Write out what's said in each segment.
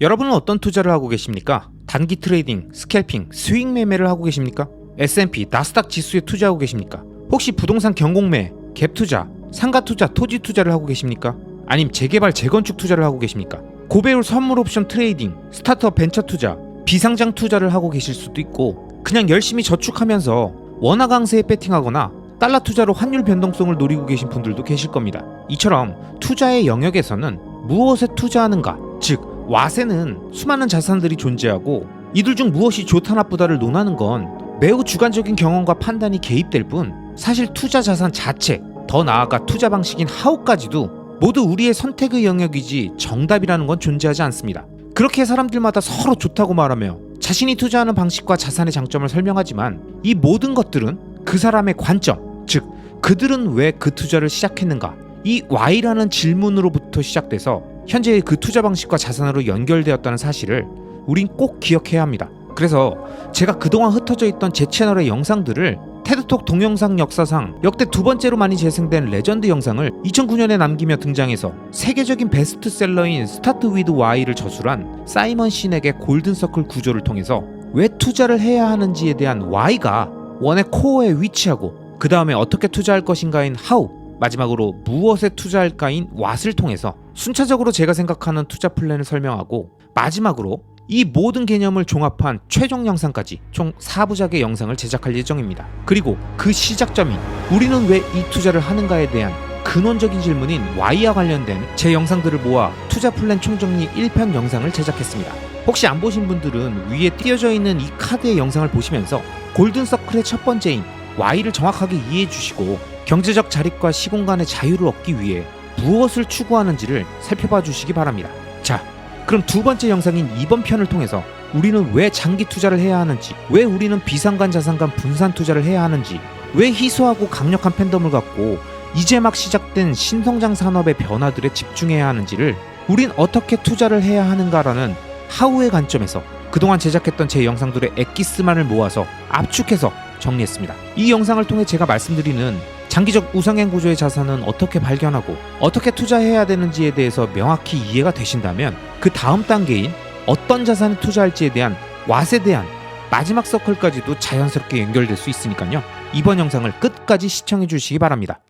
여러분은 어떤 투자를 하고 계십니까? 단기 트레이딩, 스캘핑, 스윙 매매를 하고 계십니까? S&P, 나스닥 지수에 투자하고 계십니까? 혹시 부동산 경공매, 갭 투자, 상가 투자, 토지 투자를 하고 계십니까? 아님 재개발, 재건축 투자를 하고 계십니까? 고배율 선물 옵션 트레이딩, 스타트업 벤처 투자, 비상장 투자를 하고 계실 수도 있고 그냥 열심히 저축하면서 원화 강세에 배팅하거나 달러 투자로 환율 변동성을 노리고 계신 분들도 계실 겁니다. 이처럼 투자의 영역에서는 무엇에 투자하는가, 즉 와세는 수많은 자산들이 존재하고 이들 중 무엇이 좋다 나쁘다를 논하는 건 매우 주관적인 경험과 판단이 개입될 뿐 사실 투자 자산 자체, 더 나아가 투자 방식인 하우까지도 모두 우리의 선택의 영역이지 정답이라는 건 존재하지 않습니다. 그렇게 사람들마다 서로 좋다고 말하며 자신이 투자하는 방식과 자산의 장점을 설명하지만 이 모든 것들은 그 사람의 관점, 즉 그들은 왜 그 투자를 시작했는가, 이 Y라는 질문으로부터 시작돼서 현재의 그 투자 방식과 자산으로 연결되었다는 사실을 우린 꼭 기억해야 합니다. 그래서 제가 그동안 흩어져 있던 제 채널의 영상들을 테드톡 동영상 역사상 역대 두 번째로 많이 재생된 레전드 영상을 2009년에 남기며 등장해서 세계적인 베스트셀러인 스타트 위드 Y를 저술한 사이먼 시넥의 골든서클 구조를 통해서 왜 투자를 해야 하는지에 대한 Y가 원의 코어에 위치하고 그 다음에 어떻게 투자할 것인가인 How, 마지막으로 무엇에 투자할까인 What을 통해서 순차적으로 제가 생각하는 투자 플랜을 설명하고 마지막으로 이 모든 개념을 종합한 최종 영상까지 총 4부작의 영상을 제작할 예정입니다. 그리고 그 시작점인 우리는 왜 이 투자를 하는가에 대한 근원적인 질문인 Y와 관련된 제 영상들을 모아 투자 플랜 총정리 1편 영상을 제작했습니다. 혹시 안 보신 분들은 위에 띄어져 있는 이 카드의 영상을 보시면서 골든서클의 첫 번째인 Y를 정확하게 이해해 주시고 경제적 자립과 시공간의 자유를 얻기 위해 무엇을 추구하는지를 살펴봐 주시기 바랍니다. 자, 그럼 두 번째 영상인 이번 편을 통해서 우리는 왜 장기 투자를 해야 하는지, 왜 우리는 비상간 자산간 분산 투자를 해야 하는지, 왜 희소하고 강력한 팬덤을 갖고 이제 막 시작된 신성장 산업의 변화들에 집중해야 하는지를, 우린 어떻게 투자를 해야 하는가라는 하우의 관점에서 그동안 제작했던 제 영상들의 엑기스만을 모아서 압축해서 정리했습니다. 이 영상을 통해 제가 말씀드리는 장기적 우상향 구조의 자산은 어떻게 발견하고 어떻게 투자해야 되는지에 대해서 명확히 이해가 되신다면 그 다음 단계인 어떤 자산에 투자할지에 대한 왓에 대한 마지막 서클까지도 자연스럽게 연결될 수 있으니까요. 이번 영상을 끝까지 시청해 주시기 바랍니다.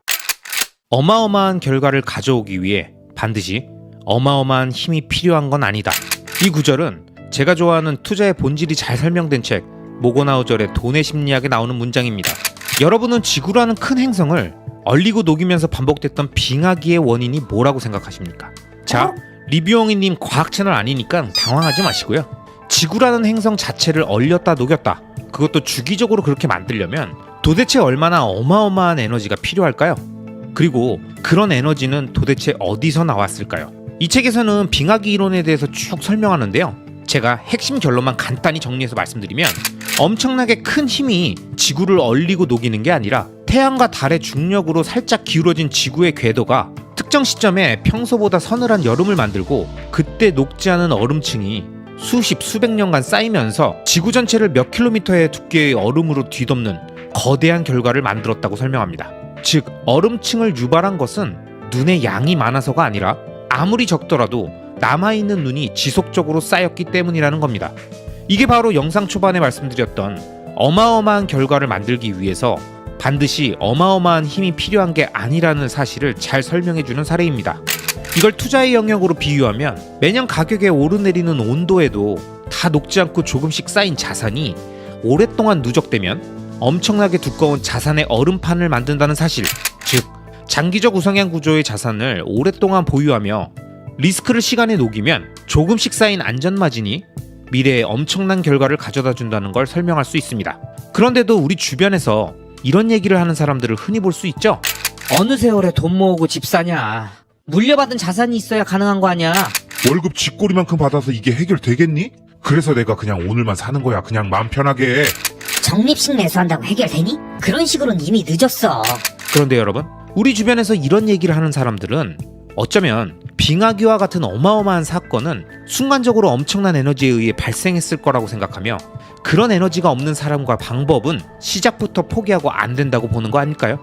어마어마한 결과를 가져오기 위해 반드시 어마어마한 힘이 필요한 건 아니다. 이 구절은 제가 좋아하는 투자의 본질이 잘 설명된 책 모거나우절의 돈의 심리학에 나오는 문장입니다. 여러분은 지구라는 큰 행성을 얼리고 녹이면서 반복됐던 빙하기의 원인이 뭐라고 생각하십니까? 자, 리뷰영이님 과학 채널 아니니까 당황하지 마시고요. 지구라는 행성 자체를 얼렸다 녹였다, 그것도 주기적으로 그렇게 만들려면 도대체 얼마나 어마어마한 에너지가 필요할까요? 그리고 그런 에너지는 도대체 어디서 나왔을까요? 이 책에서는 빙하기 이론에 대해서 쭉 설명하는데요. 제가 핵심 결론만 간단히 정리해서 말씀드리면 엄청나게 큰 힘이 지구를 얼리고 녹이는 게 아니라 태양과 달의 중력으로 살짝 기울어진 지구의 궤도가 특정 시점에 평소보다 서늘한 여름을 만들고 그때 녹지 않은 얼음층이 수십 수백 년간 쌓이면서 지구 전체를 몇 킬로미터의 두께의 얼음으로 뒤덮는 거대한 결과를 만들었다고 설명합니다. 즉 얼음층을 유발한 것은 눈의 양이 많아서가 아니라 아무리 적더라도 남아있는 눈이 지속적으로 쌓였기 때문이라는 겁니다. 이게 바로 영상 초반에 말씀드렸던 어마어마한 결과를 만들기 위해서 반드시 어마어마한 힘이 필요한 게 아니라는 사실을 잘 설명해주는 사례입니다. 이걸 투자의 영역으로 비유하면 매년 가격에 오르내리는 온도에도 다 녹지 않고 조금씩 쌓인 자산이 오랫동안 누적되면 엄청나게 두꺼운 자산의 얼음판을 만든다는 사실, 즉 장기적 우상향 구조의 자산을 오랫동안 보유하며 리스크를 시간에 녹이면 조금씩 쌓인 안전마진이 미래에 엄청난 결과를 가져다 준다는 걸 설명할 수 있습니다. 그런데도 우리 주변에서 이런 얘기를 하는 사람들을 흔히 볼 수 있죠. 어느 세월에 돈 모으고 집 사냐, 물려받은 자산이 있어야 가능한 거 아니야. 월급 쥐꼬리만큼 받아서 이게 해결되겠니? 그래서 내가 그냥 오늘만 사는 거야. 그냥 마음 편하게 해. 적립식 매수한다고 해결되니? 그런 식으로는 이미 늦었어. 그런데 여러분, 우리 주변에서 이런 얘기를 하는 사람들은 어쩌면 빙하기와 같은 어마어마한 사건은 순간적으로 엄청난 에너지에 의해 발생했을 거라고 생각하며 그런 에너지가 없는 사람과 방법은 시작부터 포기하고 안 된다고 보는 거 아닐까요?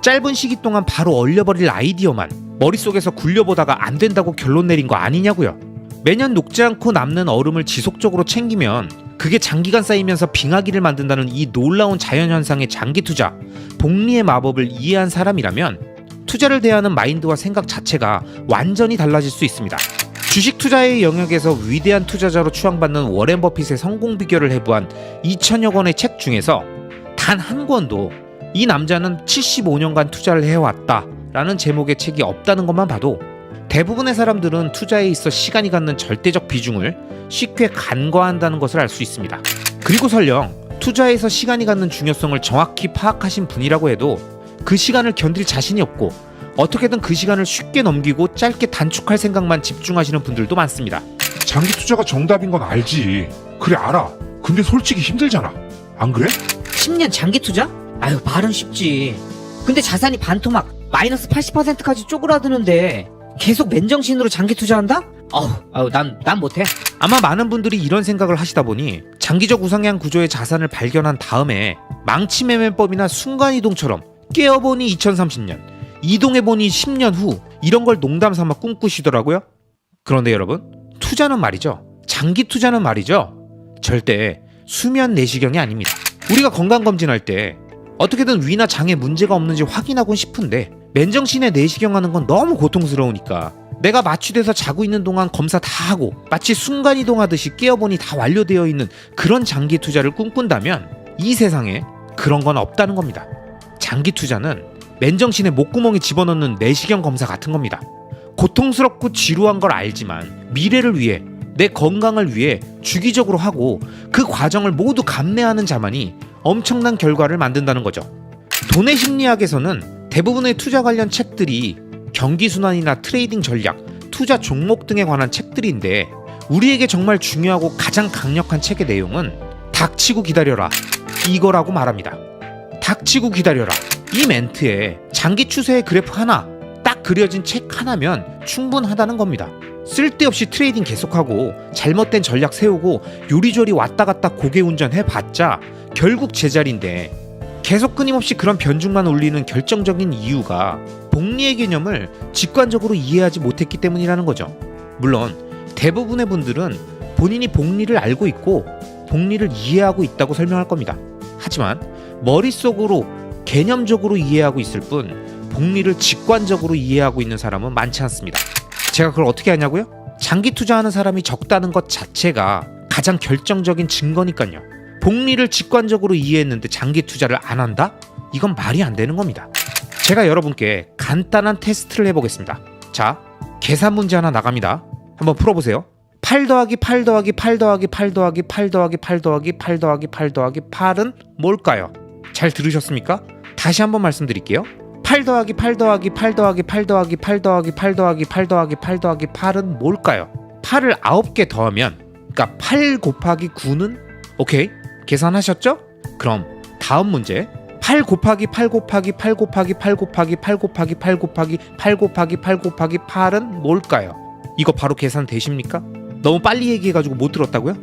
짧은 시기 동안 바로 얼려버릴 아이디어만 머릿속에서 굴려보다가 안 된다고 결론 내린 거 아니냐고요. 매년 녹지 않고 남는 얼음을 지속적으로 챙기면 그게 장기간 쌓이면서 빙하기를 만든다는 이 놀라운 자연현상의 장기 투자, 복리의 마법을 이해한 사람이라면 투자를 대하는 마인드와 생각 자체가 완전히 달라질 수 있습니다. 주식 투자의 영역에서 위대한 투자자로 추앙받는 워렌 버핏의 성공 비결을 해부한 2천여 권의 책 중에서 단 한 권도 이 남자는 75년간 투자를 해왔다 라는 제목의 책이 없다는 것만 봐도 대부분의 사람들은 투자에 있어 시간이 갖는 절대적 비중을 쉽게 간과한다는 것을 알 수 있습니다. 그리고 설령 투자에서 시간이 갖는 중요성을 정확히 파악하신 분이라고 해도 그 시간을 견딜 자신이 없고 어떻게든 그 시간을 쉽게 넘기고 짧게 단축할 생각만 집중하시는 분들도 많습니다. 장기 투자가 정답인 건 알지. 그래 알아. 근데 솔직히 힘들잖아. 안 그래? 10년 장기 투자? 아유, 말은 쉽지. 근데 자산이 반토막 마이너스 80%까지 쪼그라드는데 계속 맨정신으로 장기 투자한다? 난 못해. 아마 많은 분들이 이런 생각을 하시다 보니 장기적 우상향 구조의 자산을 발견한 다음에 망치 매매법이나 순간이동처럼 깨어보니 2030년, 이동해보니 10년 후 이런 걸 농담 삼아 꿈꾸시더라고요. 그런데 여러분, 투자는 말이죠, 장기 투자는 말이죠, 절대 수면 내시경이 아닙니다. 우리가 건강검진할 때 어떻게든 위나 장에 문제가 없는지 확인하곤 싶은데 맨정신에 내시경하는 건 너무 고통스러우니까 내가 마취돼서 자고 있는 동안 검사 다 하고 마치 순간이동하듯이 깨어보니 다 완료되어 있는 그런 장기 투자를 꿈꾼다면 이 세상에 그런 건 없다는 겁니다. 장기 투자는 맨정신에 목구멍에 집어넣는 내시경 검사 같은 겁니다. 고통스럽고 지루한 걸 알지만 미래를 위해, 내 건강을 위해 주기적으로 하고 그 과정을 모두 감내하는 자만이 엄청난 결과를 만든다는 거죠. 돈의 심리학에서는 대부분의 투자 관련 책들이 경기순환이나 트레이딩 전략, 투자 종목 등에 관한 책들인데 우리에게 정말 중요하고 가장 강력한 책의 내용은 닥치고 기다려라 이거라고 말합니다. 닥치고 기다려라. 이 멘트에 장기 추세의 그래프 하나 딱 그려진 책 하나면 충분하다는 겁니다. 쓸데없이 트레이딩 계속하고 잘못된 전략 세우고 요리조리 왔다 갔다 고개 운전해봤자 결국 제자리인데 계속 끊임없이 그런 변죽만 올리는 결정적인 이유가 복리의 개념을 직관적으로 이해하지 못했기 때문이라는 거죠. 물론 대부분의 분들은 본인이 복리를 알고 있고 복리를 이해하고 있다고 설명할 겁니다. 하지만 머릿속으로 개념적으로 이해하고 있을 뿐 복리를 직관적으로 이해하고 있는 사람은 많지 않습니다. 제가 그걸 어떻게 하냐고요? 장기 투자하는 사람이 적다는 것 자체가 가장 결정적인 증거니까요. 복리를 직관적으로 이해했는데 장기 투자를 안 한다? 이건 말이 안 되는 겁니다. 제가 여러분께 간단한 테스트를 해보겠습니다. 자, 계산 문제 하나 나갑니다. 한번 풀어보세요. 8 더하기 8 더하기 8 더하기 8 더하기 8 더하기 8 더하기 8 더하기 8 더하기 8은 뭘까요? 잘 들으셨습니까? 다시 한번 말씀드릴게요. 8 더하기 8 더하기 8 더하기 8 더하기 8 더하기 8 더하기 8 더하기 8 더하기 8은 뭘까요? 8을 9개 더하면, 그러니까 8 곱하기 9는 오케이? 계산하셨죠? 그럼 다음 문제. 8 곱하기 8 곱하기 8 곱하기 8 곱하기 8 곱하기 8 곱하기 8 곱하기 8 곱하기 8은 뭘까요? 이거 바로 계산 되십니까? 너무 빨리 얘기해가지고 못 들었다고요?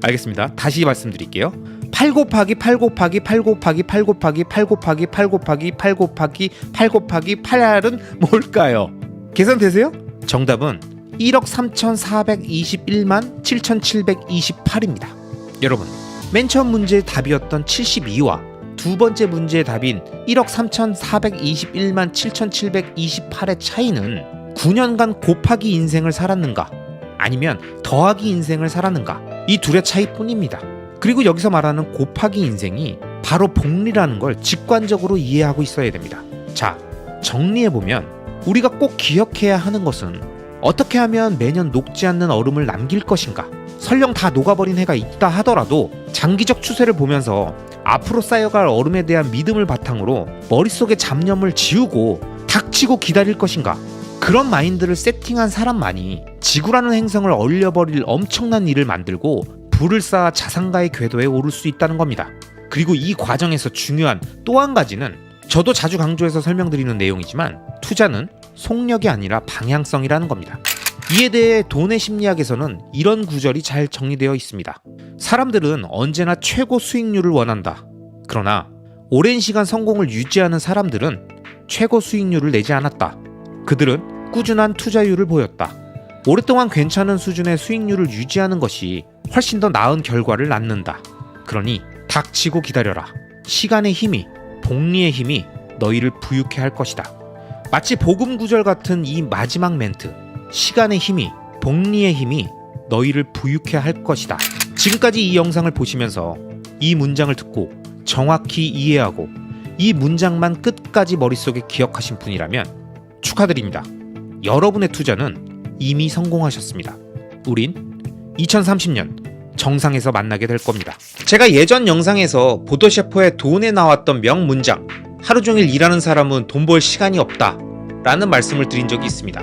알겠습니다. 다시 말씀드릴게요. 8 곱하기 8 곱하기 8 곱하기 8 곱하기 8 곱하기 8 곱하기 8 곱하기 8 곱하기 8은 뭘까요? 계산되세요? 정답은 1억 3,421만 7,728입니다. 여러분, 맨 처음 문제의 답이었던 72와 두 번째 문제의 답인 1억 3,421만 7,728의 차이는 9년간 곱하기 인생을 살았는가 아니면 더하기 인생을 살았는가, 이 둘의 차이뿐입니다. 그리고 여기서 말하는 곱하기 인생이 바로 복리라는 걸 직관적으로 이해하고 있어야 됩니다. 자, 정리해보면 우리가 꼭 기억해야 하는 것은 어떻게 하면 매년 녹지 않는 얼음을 남길 것인가. 설령 다 녹아버린 해가 있다 하더라도 장기적 추세를 보면서 앞으로 쌓여갈 얼음에 대한 믿음을 바탕으로 머릿속의 잡념을 지우고 닥치고 기다릴 것인가. 그런 마인드를 세팅한 사람만이 지구라는 행성을 얼려버릴 엄청난 일을 만들고 불을 쌓아 자산가의 궤도에 오를 수 있다는 겁니다. 그리고 이 과정에서 중요한 또 한 가지는 저도 자주 강조해서 설명드리는 내용이지만 투자는 속력이 아니라 방향성이라는 겁니다. 이에 대해 돈의 심리학에서는 이런 구절이 잘 정리되어 있습니다. 사람들은 언제나 최고 수익률을 원한다. 그러나 오랜 시간 성공을 유지하는 사람들은 최고 수익률을 내지 않았다. 그들은 꾸준한 투자율을 보였다. 오랫동안 괜찮은 수준의 수익률을 유지하는 것이 훨씬 더 나은 결과를 낳는다. 그러니 닥치고 기다려라. 시간의 힘이, 복리의 힘이 너희를 부유케 할 것이다. 마치 복음 구절 같은 이 마지막 멘트. 시간의 힘이, 복리의 힘이 너희를 부유케 할 것이다. 지금까지 이 영상을 보시면서 이 문장을 듣고 정확히 이해하고 이 문장만 끝까지 머릿속에 기억하신 분이라면 축하드립니다. 여러분의 투자는 이미 성공하셨습니다. 우린 2030년 정상에서 만나게 될 겁니다. 제가 예전 영상에서 보도셰퍼의 돈에 나왔던 명문장, 하루 종일 일하는 사람은 돈 벌 시간이 없다 라는 말씀을 드린 적이 있습니다.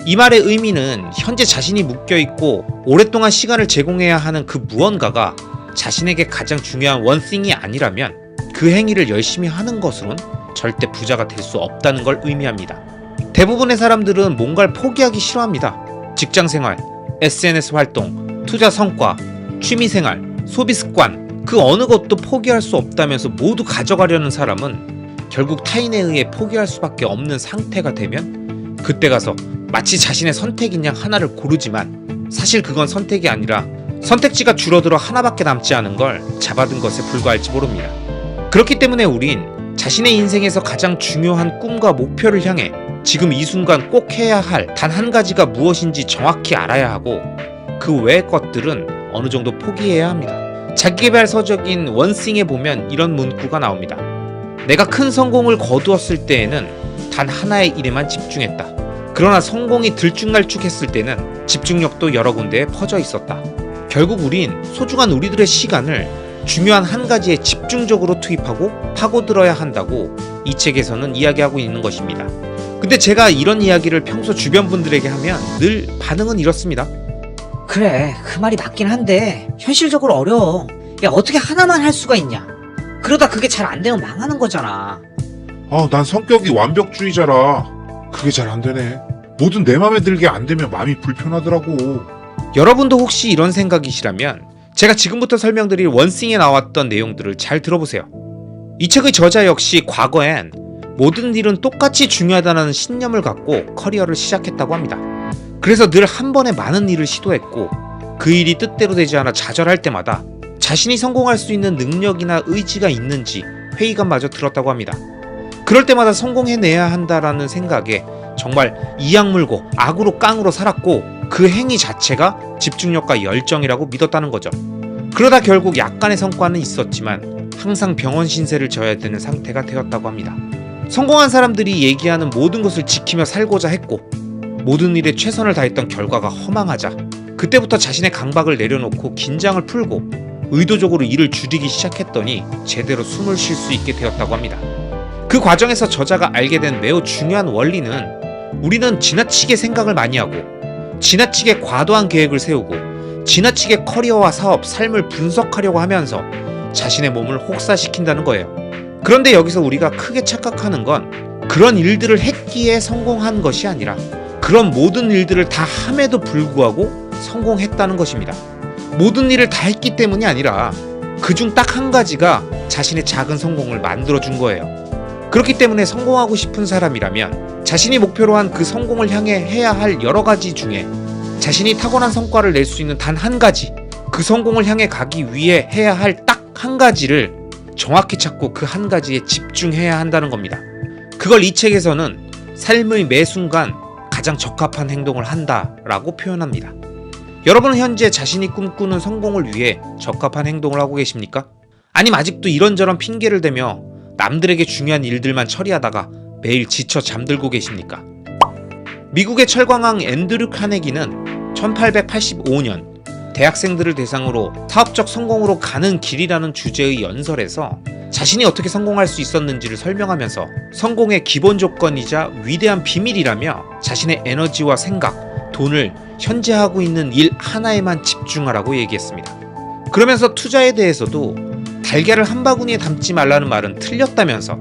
이 말의 의미는 현재 자신이 묶여있고 오랫동안 시간을 제공해야 하는 그 무언가가 자신에게 가장 중요한 원띵이 아니라면 그 행위를 열심히 하는 것으론 절대 부자가 될 수 없다는 걸 의미합니다. 대부분의 사람들은 뭔가를 포기하기 싫어합니다. 직장생활, SNS 활동, 투자 성과, 취미생활, 소비습관, 그 어느 것도 포기할 수 없다면서 모두 가져가려는 사람은 결국 타인에 의해 포기할 수밖에 없는 상태가 되면 그때 가서 마치 자신의 선택인 양 하나를 고르지만 사실 그건 선택이 아니라 선택지가 줄어들어 하나밖에 남지 않은 걸 잡아든 것에 불과할지 모릅니다. 그렇기 때문에 우린 자신의 인생에서 가장 중요한 꿈과 목표를 향해 지금 이 순간 꼭 해야 할 단 한 가지가 무엇인지 정확히 알아야 하고 그 외의 것들은 어느 정도 포기해야 합니다. 자기계발 서적인 원싱에 보면 이런 문구가 나옵니다. 내가 큰 성공을 거두었을 때에는 단 하나의 일에만 집중했다. 그러나 성공이 들쭉날쭉했을 때는 집중력도 여러 군데에 퍼져 있었다. 결국 우린 소중한 우리들의 시간을 중요한 한 가지에 집중적으로 투입하고 파고들어야 한다고 이 책에서는 이야기하고 있는 것입니다. 근데 제가 이런 이야기를 평소 주변 분들에게 하면 늘 반응은 이렇습니다. 그래, 그 말이 맞긴 한데 현실적으로 어려워. 야, 어떻게 하나만 할 수가 있냐? 그러다 그게 잘 안 되면 망하는 거잖아. 난 성격이 완벽주의자라 그게 잘 안 되네. 뭐든 내 맘에 들게 안 되면 마음이 불편하더라고. 여러분도 혹시 이런 생각이시라면 제가 지금부터 설명드릴 원싱에 나왔던 내용들을 잘 들어보세요. 이 책의 저자 역시 과거엔 모든 일은 똑같이 중요하다는 신념을 갖고 커리어를 시작했다고 합니다. 그래서 늘 한 번에 많은 일을 시도했고 그 일이 뜻대로 되지 않아 좌절할 때마다 자신이 성공할 수 있는 능력이나 의지가 있는지 회의감마저 들었다고 합니다. 그럴 때마다 성공해내야 한다라는 생각에 정말 이악 물고 악으로 깡으로 살았고 그 행위 자체가 집중력과 열정이라고 믿었다는 거죠. 그러다 결국 약간의 성과는 있었지만 항상 병원 신세를 져야 되는 상태가 되었다고 합니다. 성공한 사람들이 얘기하는 모든 것을 지키며 살고자 했고 모든 일에 최선을 다했던 결과가 허망하자 그때부터 자신의 강박을 내려놓고 긴장을 풀고 의도적으로 일을 줄이기 시작했더니 제대로 숨을 쉴 수 있게 되었다고 합니다. 그 과정에서 저자가 알게 된 매우 중요한 원리는 우리는 지나치게 생각을 많이 하고 지나치게 과도한 계획을 세우고 지나치게 커리어와 사업, 삶을 분석하려고 하면서 자신의 몸을 혹사시킨다는 거예요. 그런데 여기서 우리가 크게 착각하는 건 그런 일들을 했기에 성공한 것이 아니라 그런 모든 일들을 다 함에도 불구하고 성공했다는 것입니다. 모든 일을 다 했기 때문이 아니라 그중 딱 한 가지가 자신의 작은 성공을 만들어준 거예요. 그렇기 때문에 성공하고 싶은 사람이라면 자신이 목표로 한 그 성공을 향해 해야 할 여러 가지 중에 자신이 타고난 성과를 낼 수 있는 단 한 가지, 그 성공을 향해 가기 위해 해야 할 딱 한 가지를 정확히 찾고 그 한 가지에 집중해야 한다는 겁니다. 그걸 이 책에서는 삶의 매 순간 가장 적합한 행동을 한다라고 표현합니다. 여러분은 현재 자신이 꿈꾸는 성공을 위해 적합한 행동을 하고 계십니까? 아니면 아직도 이런저런 핑계를 대며 남들에게 중요한 일들만 처리하다가 매일 지쳐 잠들고 계십니까? 미국의 철광왕 앤드류 카네기는 1885년 대학생들을 대상으로 사업적 성공으로 가는 길이라는 주제의 연설에서 자신이 어떻게 성공할 수 있었는지를 설명하면서 성공의 기본 조건이자 위대한 비밀이라며 자신의 에너지와 생각, 돈을 현재 하고 있는 일 하나에만 집중하라고 얘기했습니다. 그러면서 투자에 대해서도 달걀을 한 바구니에 담지 말라는 말은 틀렸다면서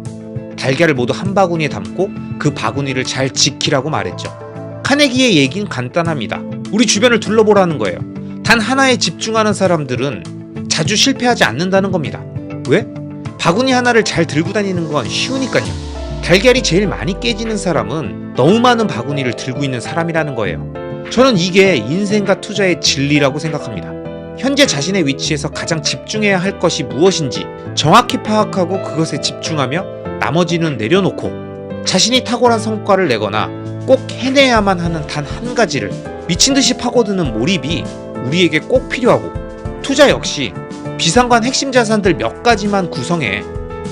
달걀을 모두 한 바구니에 담고 그 바구니를 잘 지키라고 말했죠. 카네기의 얘기는 간단합니다. 우리 주변을 둘러보라는 거예요. 단 하나에 집중하는 사람들은 자주 실패하지 않는다는 겁니다. 왜? 바구니 하나를 잘 들고 다니는 건 쉬우니까요. 달걀이 제일 많이 깨지는 사람은 너무 많은 바구니를 들고 있는 사람이라는 거예요. 저는 이게 인생과 투자의 진리라고 생각합니다. 현재 자신의 위치에서 가장 집중해야 할 것이 무엇인지 정확히 파악하고 그것에 집중하며 나머지는 내려놓고 자신이 탁월한 성과를 내거나 꼭 해내야만 하는 단 한 가지를 미친듯이 파고드는 몰입이 우리에게 꼭 필요하고, 투자 역시 비상관 핵심 자산들 몇 가지만 구성해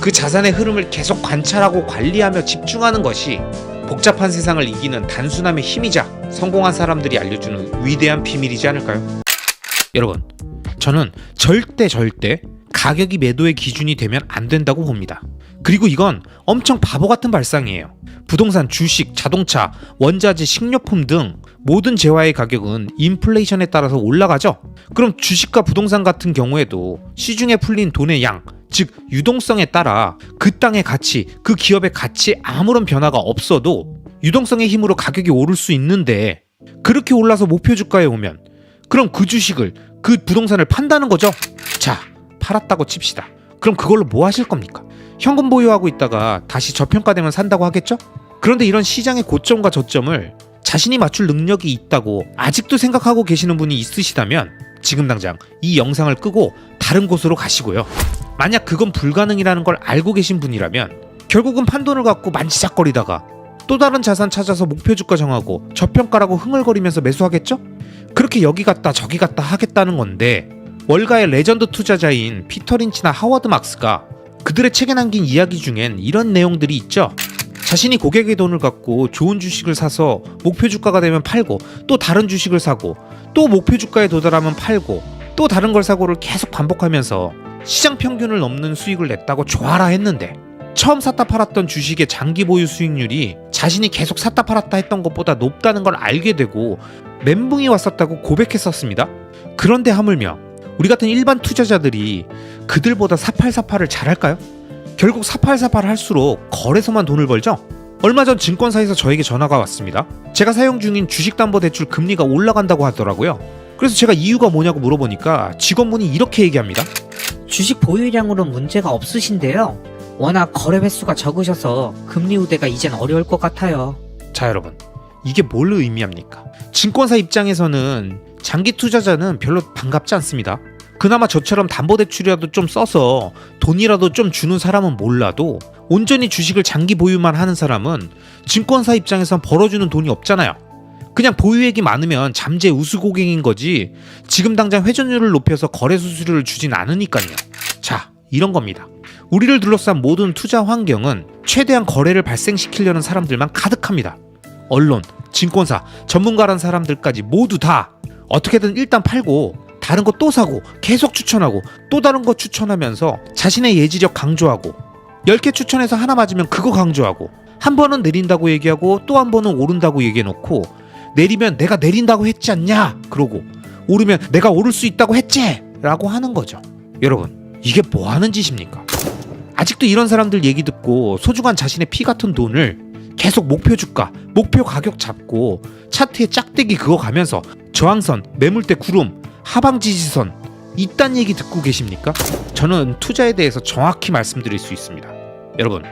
그 자산의 흐름을 계속 관찰하고 관리하며 집중하는 것이 복잡한 세상을 이기는 단순함의 힘이자 성공한 사람들이 알려주는 위대한 비밀이지 않을까요? 여러분, 저는 절대 가격이 매도의 기준이 되면 안 된다고 봅니다. 그리고 이건 엄청 바보 같은 발상이에요. 부동산, 주식, 자동차, 원자재, 식료품 등 모든 재화의 가격은 인플레이션에 따라서 올라가죠. 그럼 주식과 부동산 같은 경우에도 시중에 풀린 돈의 양, 즉 유동성에 따라 그 땅의 가치, 그 기업의 가치에 아무런 변화가 없어도 유동성의 힘으로 가격이 오를 수 있는데, 그렇게 올라서 목표 주가에 오면 그럼 그 주식을, 그 부동산을 판다는 거죠. 자, 팔았다고 칩시다. 그럼 그걸로 뭐 하실 겁니까? 현금 보유하고 있다가 다시 저평가되면 산다고 하겠죠? 그런데 이런 시장의 고점과 저점을 자신이 맞출 능력이 있다고 아직도 생각하고 계시는 분이 있으시다면 지금 당장 이 영상을 끄고 다른 곳으로 가시고요. 만약 그건 불가능이라는 걸 알고 계신 분이라면 결국은 판돈을 갖고 만지작거리다가 또 다른 자산 찾아서 목표 주가 정하고 저평가라고 흥얼거리면서 매수하겠죠? 그렇게 여기 갔다 저기 갔다 하겠다는 건데, 월가의 레전드 투자자인 피터 린치나 하워드 막스가 그들의 책에 남긴 이야기 중엔 이런 내용들이 있죠. 자신이 고객의 돈을 갖고 좋은 주식을 사서 목표 주가가 되면 팔고, 또 다른 주식을 사고, 또 목표 주가에 도달하면 팔고, 또 다른 걸 사고를 계속 반복하면서 시장 평균을 넘는 수익을 냈다고 좋아라 했는데, 처음 샀다 팔았던 주식의 장기 보유 수익률이 자신이 계속 샀다 팔았다 했던 것보다 높다는 걸 알게 되고 멘붕이 왔었다고 고백했었습니다. 그런데 하물며 우리 같은 일반 투자자들이 그들보다 사팔사팔을 잘할까요? 결국 사팔사팔 할수록 거래소만 돈을 벌죠? 얼마 전 증권사에서 저에게 전화가 왔습니다. 제가 사용 중인 주식담보대출 금리가 올라간다고 하더라고요. 그래서 제가 이유가 뭐냐고 물어보니까 직원분이 이렇게 얘기합니다. 주식 보유량으로는 문제가 없으신데요. 워낙 거래 횟수가 적으셔서 금리 우대가 이젠 어려울 것 같아요. 자, 여러분, 이게 뭘 의미합니까? 증권사 입장에서는 장기 투자자는 별로 반갑지 않습니다. 그나마 저처럼 담보대출이라도 좀 써서 돈이라도 좀 주는 사람은 몰라도 온전히 주식을 장기 보유만 하는 사람은 증권사 입장에선 벌어주는 돈이 없잖아요. 그냥 보유액이 많으면 잠재 우수 고객인 거지 지금 당장 회전율을 높여서 거래 수수료를 주진 않으니까요. 자, 이런 겁니다. 우리를 둘러싼 모든 투자 환경은 최대한 거래를 발생시키려는 사람들만 가득합니다. 언론, 증권사, 전문가란 사람들까지 모두 다 어떻게든 일단 팔고 다른 거 또 사고 계속 추천하고 또 다른 거 추천하면서 자신의 예지력 강조하고, 10개 추천해서 하나 맞으면 그거 강조하고, 한 번은 내린다고 얘기하고 또 한 번은 오른다고 얘기해놓고, 내리면 내가 내린다고 했지 않냐 그러고, 오르면 내가 오를 수 있다고 했지 라고 하는 거죠. 여러분, 이게 뭐 하는 짓입니까? 아직도 이런 사람들 얘기 듣고 소중한 자신의 피 같은 돈을 계속 목표 주가, 목표 가격 잡고 차트에 짝대기 그거 가면서 저항선, 매물대 구름, 하방 지지선 이딴 얘기 듣고 계십니까? 저는 투자에 대해서 정확히 말씀드릴 수 있습니다. 여러분,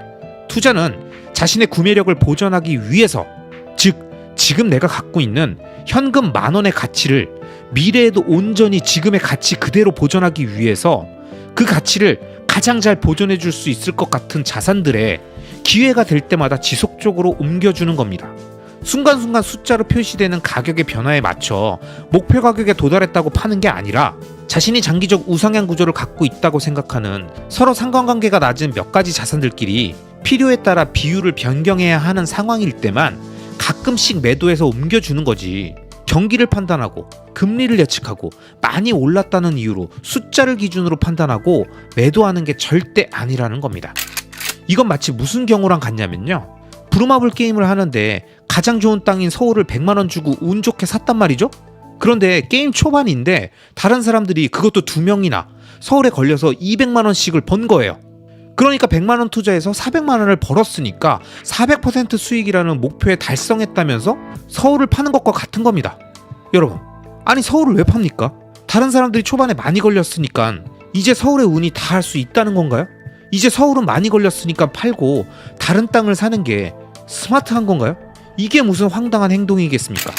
투자는 자신의 구매력을 보존하기 위해서, 즉 지금 내가 갖고 있는 현금 10,000원의 가치를 미래에도 온전히 지금의 가치 그대로 보존하기 위해서 그 가치를 가장 잘 보존해 줄 수 있을 것 같은 자산들에 기회가 될 때마다 지속적으로 옮겨주는 겁니다. 순간순간 숫자로 표시되는 가격의 변화에 맞춰 목표 가격에 도달했다고 파는 게 아니라, 자신이 장기적 우상향 구조를 갖고 있다고 생각하는 서로 상관관계가 낮은 몇 가지 자산들끼리 필요에 따라 비율을 변경해야 하는 상황일 때만 가끔씩 매도해서 옮겨주는 거지, 경기를 판단하고 금리를 예측하고 많이 올랐다는 이유로 숫자를 기준으로 판단하고 매도하는 게 절대 아니라는 겁니다. 이건 마치 무슨 경우랑 같냐면요, 부루마블 게임을 하는데 가장 좋은 땅인 서울을 100만원 주고 운 좋게 샀단 말이죠. 그런데 게임 초반인데 다른 사람들이 그것도 2명이나 서울에 걸려서 200만원씩을 번 거예요. 그러니까 100만원 투자해서 400만원을 벌었으니까 400% 수익이라는 목표에 달성했다면서 서울을 파는 것과 같은 겁니다. 여러분, 아니 서울을 왜 팝니까? 다른 사람들이 초반에 많이 걸렸으니까 이제 서울의 운이 다 할 수 있다는 건가요? 이제 서울은 많이 걸렸으니까 팔고 다른 땅을 사는 게 스마트한 건가요? 이게 무슨 황당한 행동이겠습니까?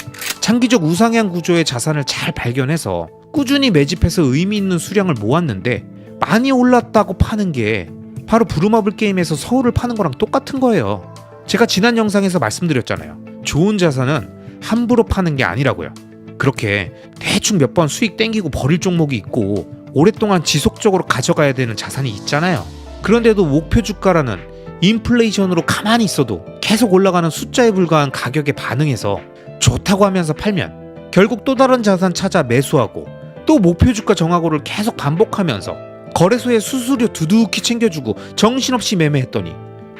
장기적 우상향 구조의 자산을 잘 발견해서 꾸준히 매집해서 의미 있는 수량을 모았는데 많이 올랐다고 파는 게 바로 부루마블 게임에서 서울을 파는 거랑 똑같은 거예요. 제가 지난 영상에서 말씀드렸잖아요. 좋은 자산은 함부로 파는 게 아니라고요. 그렇게 대충 몇 번 수익 땡기고 버릴 종목이 있고 오랫동안 지속적으로 가져가야 되는 자산이 있잖아요. 그런데도 목표 주가라는 인플레이션으로 가만히 있어도 계속 올라가는 숫자에 불과한 가격에 반응해서 좋다고 하면서 팔면 결국 또 다른 자산 찾아 매수하고 또 목표 주가 정하고를 계속 반복하면서 거래소에 수수료 두둑히 챙겨주고 정신없이 매매했더니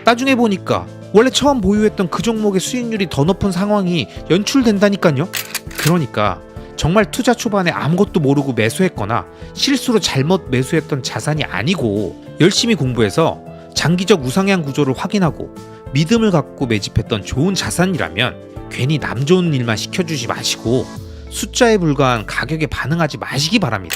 나중에 보니까 원래 처음 보유했던 그 종목의 수익률이 더 높은 상황이 연출된다니까요. 그러니까 정말 투자 초반에 아무것도 모르고 매수했거나 실수로 잘못 매수했던 자산이 아니고 열심히 공부해서 장기적 우상향 구조를 확인하고 믿음을 갖고 매집했던 좋은 자산이라면 괜히 남 좋은 일만 시켜주지 마시고 숫자에 불과한 가격에 반응하지 마시기 바랍니다.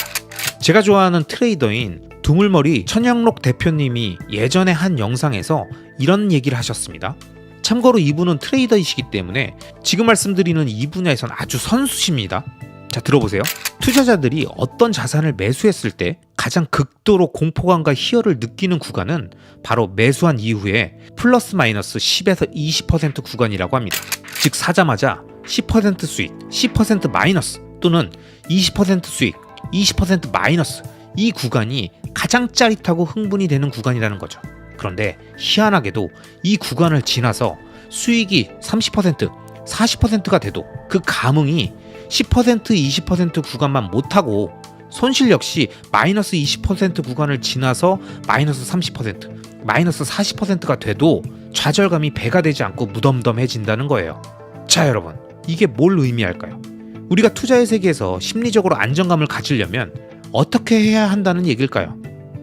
제가 좋아하는 트레이더인 두물머리 천영록 대표님이 예전에 한 영상에서 이런 얘기를 하셨습니다. 참고로 이분은 트레이더이시기 때문에 지금 말씀드리는 이 분야에선 아주 선수십니다. 자, 들어보세요. 투자자들이 어떤 자산을 매수했을 때 가장 극도로 공포감과 희열을 느끼는 구간은 바로 매수한 이후에 플러스 마이너스 10에서 20% 구간이라고 합니다. 즉 사자마자 10% 수익, 10% 마이너스 또는 20% 수익, 20% 마이너스, 이 구간이 가장 짜릿하고 흥분이 되는 구간이라는 거죠. 그런데 희한하게도 이 구간을 지나서 수익이 30%, 40%가 돼도 그 감흥이 10%, 20% 구간만 못하고 손실 역시 마이너스 20% 구간을 지나서 마이너스 30%, 마이너스 40%가 돼도 좌절감이 배가 되지 않고 무덤덤해진다는 거예요. 자, 여러분, 이게 뭘 의미할까요? 우리가 투자의 세계에서 심리적으로 안정감을 가지려면 어떻게 해야 한다는 얘기일까요?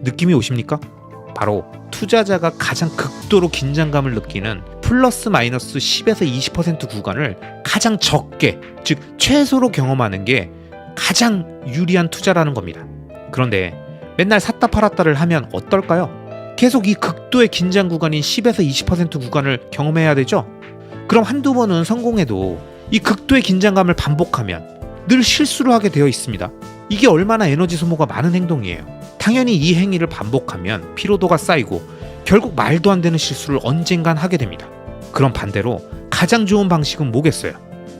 느낌이 오십니까? 바로 투자자가 가장 극도로 긴장감을 느끼는 플러스 마이너스 10에서 20% 구간을 가장 적게, 즉 최소로 경험하는 게 가장 유리한 투자라는 겁니다. 그런데 맨날 샀다 팔았다를 하면 어떨까요? 계속 이 극도의 긴장 구간인 10에서 20% 구간을 경험해야 되죠? 그럼 한두 번은 성공해도 이 극도의 긴장감을 반복하면 늘 실수를 하게 되어 있습니다. 이게 얼마나 에너지 소모가 많은 행동이에요. 당연히 이 행위를 반복하면 피로도가 쌓이고 결국 말도 안 되는 실수를 언젠간 하게 됩니다. 그럼 반대로 가장 좋은 방식은 뭐겠어요?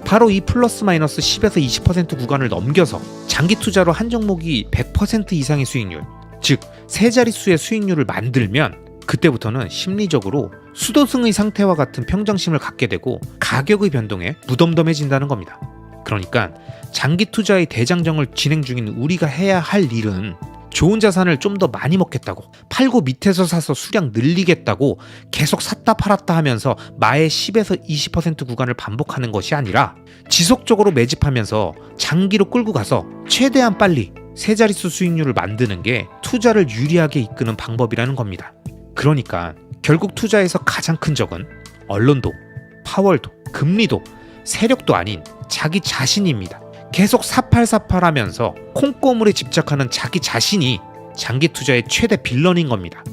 바로 이 플러스 마이너스 10에서 20% 구간을 넘겨서 장기 투자로 한 종목이 100% 이상의 수익률, 즉 세 자릿수의 수익률을 만들면 그때부터는 심리적으로 수도승의 상태와 같은 평정심을 갖게 되고 가격의 변동에 무덤덤해진다는 겁니다. 그러니까 장기 투자의 대장정을 진행 중인 우리가 해야 할 일은 좋은 자산을 좀 더 많이 먹겠다고, 팔고 밑에서 사서 수량 늘리겠다고 계속 샀다 팔았다 하면서 마의 10에서 20% 구간을 반복하는 것이 아니라 지속적으로 매집하면서 장기로 끌고 가서 최대한 빨리 세 자릿수 수익률을 만드는 게 투자를 유리하게 이끄는 방법이라는 겁니다. 그러니까 결국 투자에서 가장 큰 적은 언론도, 파월도, 금리도, 세력도 아닌 자기 자신입니다. 계속 사팔사팔하면서 콩고물에 집착하는 자기 자신이 장기 투자의 최대 빌런인 겁니다.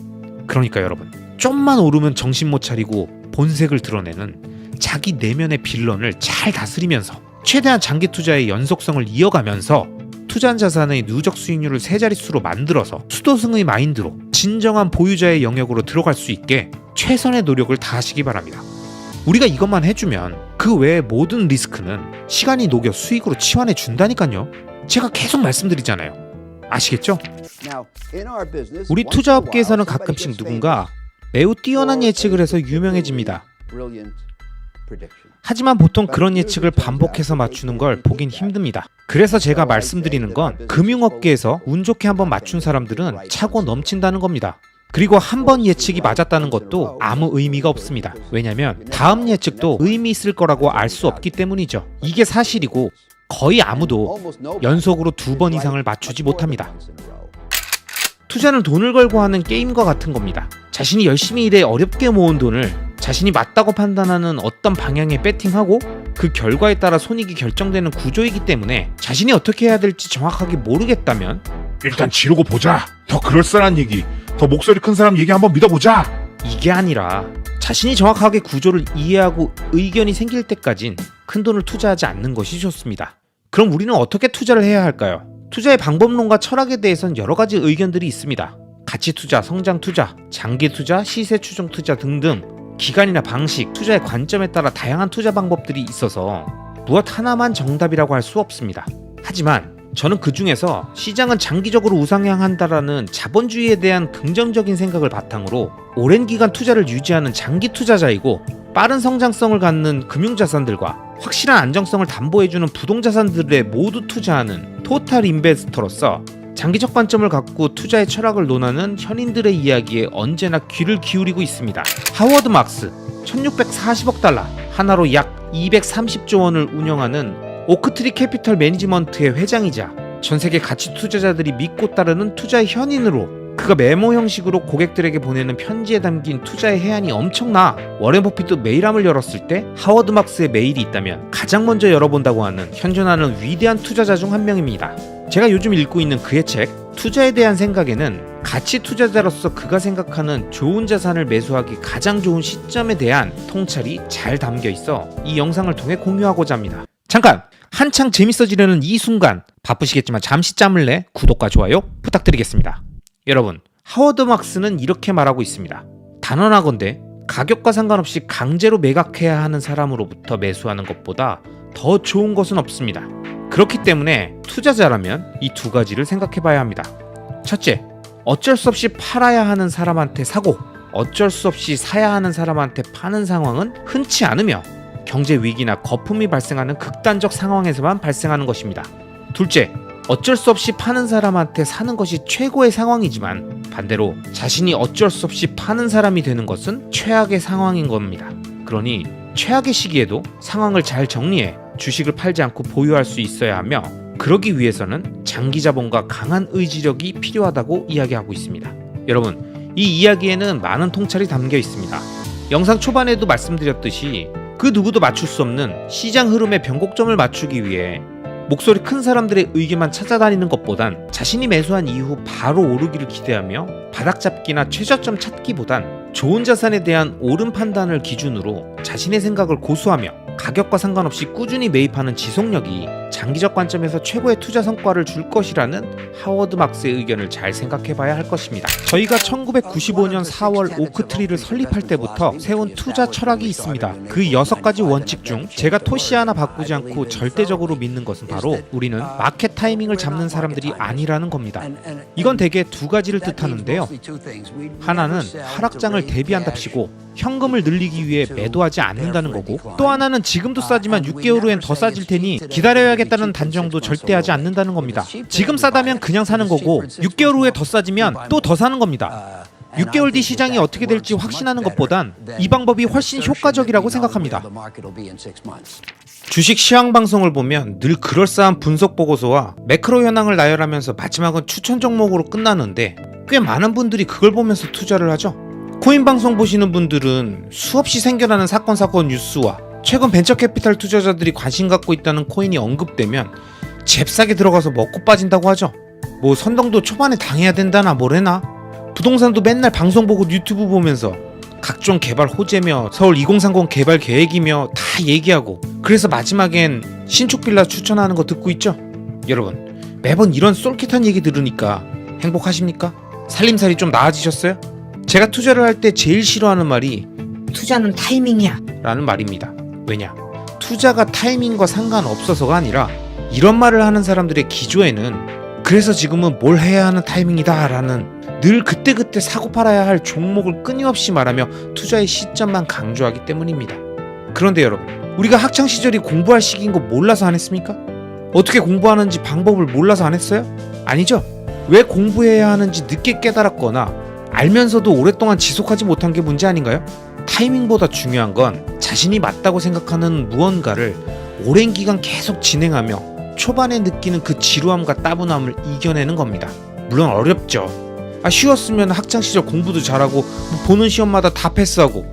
그러니까 여러분, 좀만 오르면 정신 못 차리고 본색을 드러내는 자기 내면의 빌런을 잘 다스리면서 최대한 장기 투자의 연속성을 이어가면서 투자한 자산의 누적 수익률을 세 자릿수로 만들어서 수도승의 마인드로 진정한 보유자의 영역으로 들어갈 수 있게 최선의 노력을 다하시기 바랍니다. 우리가 이것만 해주면 그 외의 모든 리스크는 시간이 녹여 수익으로 치환해 준다니까요. 제가 계속 말씀드리잖아요. 아시겠죠? 우리 투자업계에서는 가끔씩 누군가 매우 뛰어난 예측을 해서 유명해집니다. 하지만 보통 그런 예측을 반복해서 맞추는 걸 보긴 힘듭니다. 그래서 제가 말씀드리는 건 금융업계에서 운 좋게 한번 맞춘 사람들은 차고 넘친다는 겁니다. 그리고 한 번 예측이 맞았다는 것도 아무 의미가 없습니다. 왜냐면 다음 예측도 의미 있을 거라고 알 수 없기 때문이죠. 이게 사실이고 거의 아무도 연속으로 2번 이상을 맞추지 못합니다. 투자는 돈을 걸고 하는 게임과 같은 겁니다. 자신이 열심히 일해 어렵게 모은 돈을 자신이 맞다고 판단하는 어떤 방향에 배팅하고 그 결과에 따라 손익이 결정되는 구조이기 때문에 자신이 어떻게 해야 될지 정확하게 모르겠다면 일단 지르고 보자. 더 그럴싸한 얘기, 더 목소리 큰 사람 얘기 한번 믿어보자. 이게 아니라 자신이 정확하게 구조를 이해하고 의견이 생길 때까진 큰 돈을 투자하지 않는 것이 좋습니다. 그럼 우리는 어떻게 투자를 해야 할까요? 투자의 방법론과 철학에 대해서는 여러 가지 의견들이 있습니다. 가치 투자, 성장 투자, 장기 투자, 시세 추정 투자 등등 기간이나 방식, 투자의 관점에 따라 다양한 투자 방법들이 있어서 무엇 하나만 정답이라고 할 수 없습니다. 하지만 저는 그 중에서 시장은 장기적으로 우상향한다라는 자본주의에 대한 긍정적인 생각을 바탕으로 오랜 기간 투자를 유지하는 장기 투자자이고 빠른 성장성을 갖는 금융자산들과 확실한 안정성을 담보해주는 부동자산들에 모두 투자하는 토탈 인베스터로서 장기적 관점을 갖고 투자의 철학을 논하는 현인들의 이야기에 언제나 귀를 기울이고 있습니다. 하워드 막스, 1640억 달러, 하나로 약 230조 원을 운영하는 오크트리 캐피털 매니지먼트의 회장이자 전세계 가치 투자자들이 믿고 따르는 투자의 현인으로 그가 메모 형식으로 고객들에게 보내는 편지에 담긴 투자의 해안이 엄청나 워렌 버핏도 메일함을 열었을 때 하워드 막스의 메일이 있다면 가장 먼저 열어본다고 하는 현존하는 위대한 투자자 중 한 명입니다. 제가 요즘 읽고 있는 그의 책 투자에 대한 생각에는 가치 투자자로서 그가 생각하는 좋은 자산을 매수하기 가장 좋은 시점에 대한 통찰이 잘 담겨 있어 이 영상을 통해 공유하고자 합니다. 잠깐! 한창 재밌어지려는 이 순간 바쁘시겠지만 잠시 짬을 내 구독과 좋아요 부탁드리겠습니다. 여러분, 하워드 막스는 이렇게 말하고 있습니다. 단언하건대 가격과 상관없이 강제로 매각해야 하는 사람으로부터 매수하는 것보다 더 좋은 것은 없습니다. 그렇기 때문에 투자자라면 이 두 가지를 생각해 봐야 합니다. 첫째, 어쩔 수 없이 팔아야 하는 사람한테 사고 어쩔 수 없이 사야 하는 사람한테 파는 상황은 흔치 않으며 경제 위기나 거품이 발생하는 극단적 상황에서만 발생하는 것입니다. 둘째, 어쩔 수 없이 파는 사람한테 사는 것이 최고의 상황이지만 반대로 자신이 어쩔 수 없이 파는 사람이 되는 것은 최악의 상황인 겁니다. 그러니 최악의 시기에도 상황을 잘 정리해 주식을 팔지 않고 보유할 수 있어야 하며 그러기 위해서는 장기 자본과 강한 의지력이 필요하다고 이야기하고 있습니다. 여러분, 이 이야기에는 많은 통찰이 담겨 있습니다. 영상 초반에도 말씀드렸듯이 그 누구도 맞출 수 없는 시장 흐름의 변곡점을 맞추기 위해 목소리 큰 사람들의 의견만 찾아다니는 것보단 자신이 매수한 이후 바로 오르기를 기대하며 바닥잡기나 최저점 찾기보단 좋은 자산에 대한 옳은 판단을 기준으로 자신의 생각을 고수하며 가격과 상관없이 꾸준히 매입하는 지속력이 장기적 관점에서 최고의 투자 성과를 줄 것이라는 하워드 막스의 의견을 잘 생각해봐야 할 것입니다. 저희가 1995년 4월 오크트리를 설립할 때부터 세운 투자 철학이 있습니다. 그 6가지 원칙 중 제가 토시 하나 바꾸지 않고 절대적으로 믿는 것은 바로 우리는 마켓 타이밍을 잡는 사람들이 아니라는 겁니다. 이건 대개 두 가지를 뜻하는데요. 하나는 하락장을 대비한답시고 현금을 늘리기 위해 매도하지 않는다는 거고, 또 하나는 지금도 싸지만 6개월 후엔 더 싸질 테니 기다려야겠다는 단정도 절대 하지 않는다는 겁니다. 지금 싸다면 그냥 사는 거고 6개월 후에 더 싸지면 또 더 사는 겁니다. 6개월 뒤 시장이 어떻게 될지 확신하는 것보단 이 방법이 훨씬 효과적이라고 생각합니다. 주식 시황 방송을 보면 늘 그럴싸한 분석 보고서와 매크로 현황을 나열하면서 마지막은 추천 종목으로 끝나는데 꽤 많은 분들이 그걸 보면서 투자를 하죠. 코인 방송 보시는 분들은 수없이 생겨나는 사건 뉴스와 최근 벤처캐피탈 투자자들이 관심 갖고 있다는 코인이 언급되면 잽싸게 들어가서 먹고 빠진다고 하죠. 뭐 선동도 초반에 당해야 된다나 뭐래나, 부동산도 맨날 방송 보고 유튜브 보면서 각종 개발 호재며 서울 2030 개발 계획이며 다 얘기하고, 그래서 마지막엔 신축 빌라 추천하는 거 듣고 있죠. 여러분, 매번 이런 쏠깃한 얘기 들으니까 행복하십니까? 살림살이 좀 나아지셨어요? 제가 투자를 할 때 제일 싫어하는 말이 투자는 타이밍이야 라는 말입니다. 왜냐? 투자가 타이밍과 상관없어서가 아니라 이런 말을 하는 사람들의 기조에는 그래서 지금은 뭘 해야 하는 타이밍이다 라는 늘 그때그때 사고 팔아야 할 종목을 끊임없이 말하며 투자의 시점만 강조하기 때문입니다. 그런데 여러분, 우리가 학창시절이 공부할 시기인 거 몰라서 안 했습니까? 어떻게 공부하는지 방법을 몰라서 안 했어요? 아니죠? 왜 공부해야 하는지 늦게 깨달았거나 알면서도 오랫동안 지속하지 못한 게 문제 아닌가요? 타이밍보다 중요한 건 자신이 맞다고 생각하는 무언가를 오랜 기간 계속 진행하며 초반에 느끼는 그 지루함과 따분함을 이겨내는 겁니다. 물론 어렵죠. 쉬웠으면 학창시절 공부도 잘하고 보는 시험마다 다 패스하고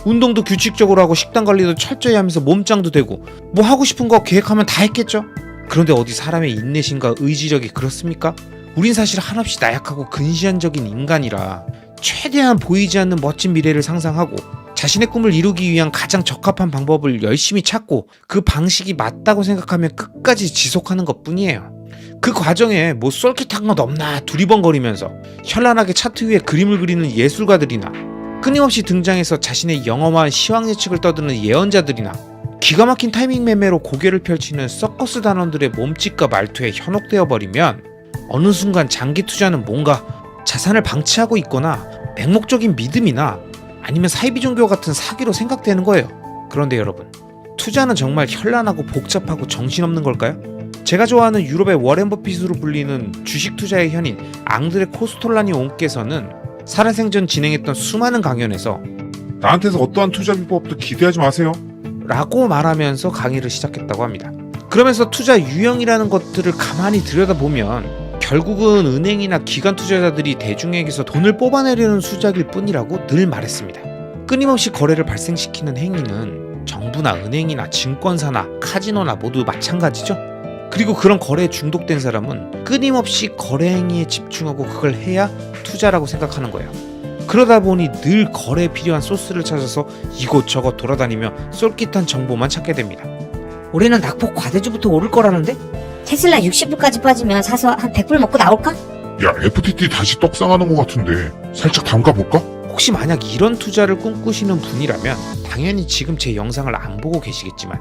운동도 규칙적으로 하고 식단 관리도 철저히 하면서 몸짱도 되고 뭐 하고 싶은 거 계획하면 다 했겠죠? 그런데 어디 사람의 인내심과 의지력이 그렇습니까? 우린 사실 한없이 나약하고 근시안적인 인간이라 최대한 보이지 않는 멋진 미래를 상상하고 자신의 꿈을 이루기 위한 가장 적합한 방법을 열심히 찾고 그 방식이 맞다고 생각하면 끝까지 지속하는 것 뿐이에요. 그 과정에 뭐 쏠깃한 것 없나 두리번거리면서 현란하게 차트 위에 그림을 그리는 예술가들이나 끊임없이 등장해서 자신의 영험한 시황 예측을 떠드는 예언자들이나 기가 막힌 타이밍 매매로 고개를 펼치는 서커스 단원들의 몸짓과 말투에 현혹되어 버리면 어느 순간 장기 투자는 뭔가 자산을 방치하고 있거나 맹목적인 믿음이나 아니면 사이비 종교 같은 사기로 생각되는 거예요. 그런데 여러분, 투자는 정말 현란하고 복잡하고 정신없는 걸까요? 제가 좋아하는 유럽의 워렌 버핏으로 불리는 주식 투자의 현인 앙드레 코스톨라니 옹께서는 살아생전 진행했던 수많은 강연에서 나한테서 어떠한 투자 비법도 기대하지 마세요. 라고 말하면서 강의를 시작했다고 합니다. 그러면서 투자 유형이라는 것들을 가만히 들여다보면 결국은 은행이나 기관 투자자들이 대중에게서 돈을 뽑아내려는 수작일 뿐이라고 늘 말했습니다. 끊임없이 거래를 발생시키는 행위는 정부나 은행이나 증권사나 카지노나 모두 마찬가지죠. 그리고 그런 거래에 중독된 사람은 끊임없이 거래 행위에 집중하고 그걸 해야 투자라고 생각하는 거예요. 그러다 보니 늘 거래에 필요한 소스를 찾아서 이곳저곳 돌아다니며 쏠깃한 정보만 찾게 됩니다. 올해는 낙폭 과대주부터 오를 거라는데? 테슬라 60불까지 빠지면 사서 한 100불 먹고 나올까? 야, FTT 다시 떡상하는 것 같은데 살짝 담가볼까? 혹시 만약 이런 투자를 꿈꾸시는 분이라면 당연히 지금 제 영상을 안 보고 계시겠지만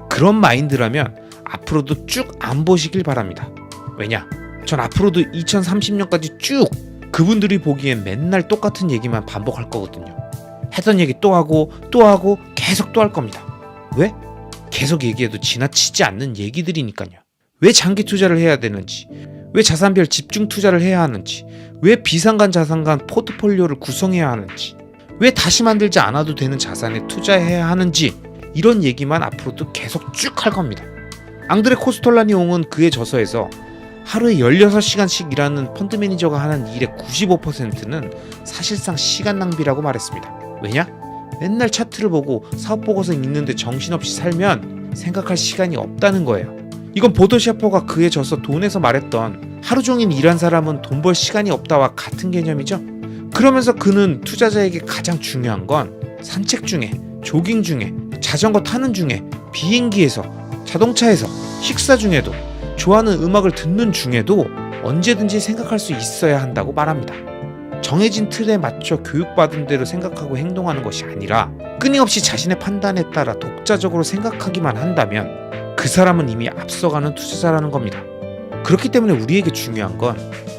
그런 마인드라면 앞으로도 쭉 안 보시길 바랍니다. 왜냐? 전 앞으로도 2030년까지 쭉 그분들이 보기엔 맨날 똑같은 얘기만 반복할 거거든요. 하던 얘기 또 하고 계속 또 할 겁니다. 왜? 계속 얘기해도 지나치지 않는 얘기들이니까요. 왜 장기 투자를 해야 되는지, 왜 자산별 집중 투자를 해야 하는지, 왜 비상간 자산간 포트폴리오를 구성해야 하는지, 왜 다시 만들지 않아도 되는 자산에 투자해야 하는지 이런 얘기만 앞으로도 계속 쭉 할 겁니다. 앙드레 코스톨라니 옹은 그의 저서에서 하루에 16시간씩 일하는 펀드 매니저가 하는 일의 95%는 사실상 시간 낭비라고 말했습니다. 왜냐? 맨날 차트를 보고 사업 보고서 읽는데 정신없이 살면 생각할 시간이 없다는 거예요. 이건 보도 셰퍼가 그의 저서 돈에서 말했던 하루 종일 일한 사람은 돈 벌 시간이 없다와 같은 개념이죠. 그러면서 그는 투자자에게 가장 중요한 건 산책 중에, 조깅 중에, 자전거 타는 중에, 비행기에서, 자동차에서, 식사 중에도, 좋아하는 음악을 듣는 중에도 언제든지 생각할 수 있어야 한다고 말합니다. 정해진 틀에 맞춰 교육받은 대로 생각하고 행동하는 것이 아니라 끊임없이 자신의 판단에 따라 독자적으로 생각하기만 한다면 그 사람은 이미 앞서가는 투자자라는 겁니다. 그렇기 때문에 우리에게 중요한 건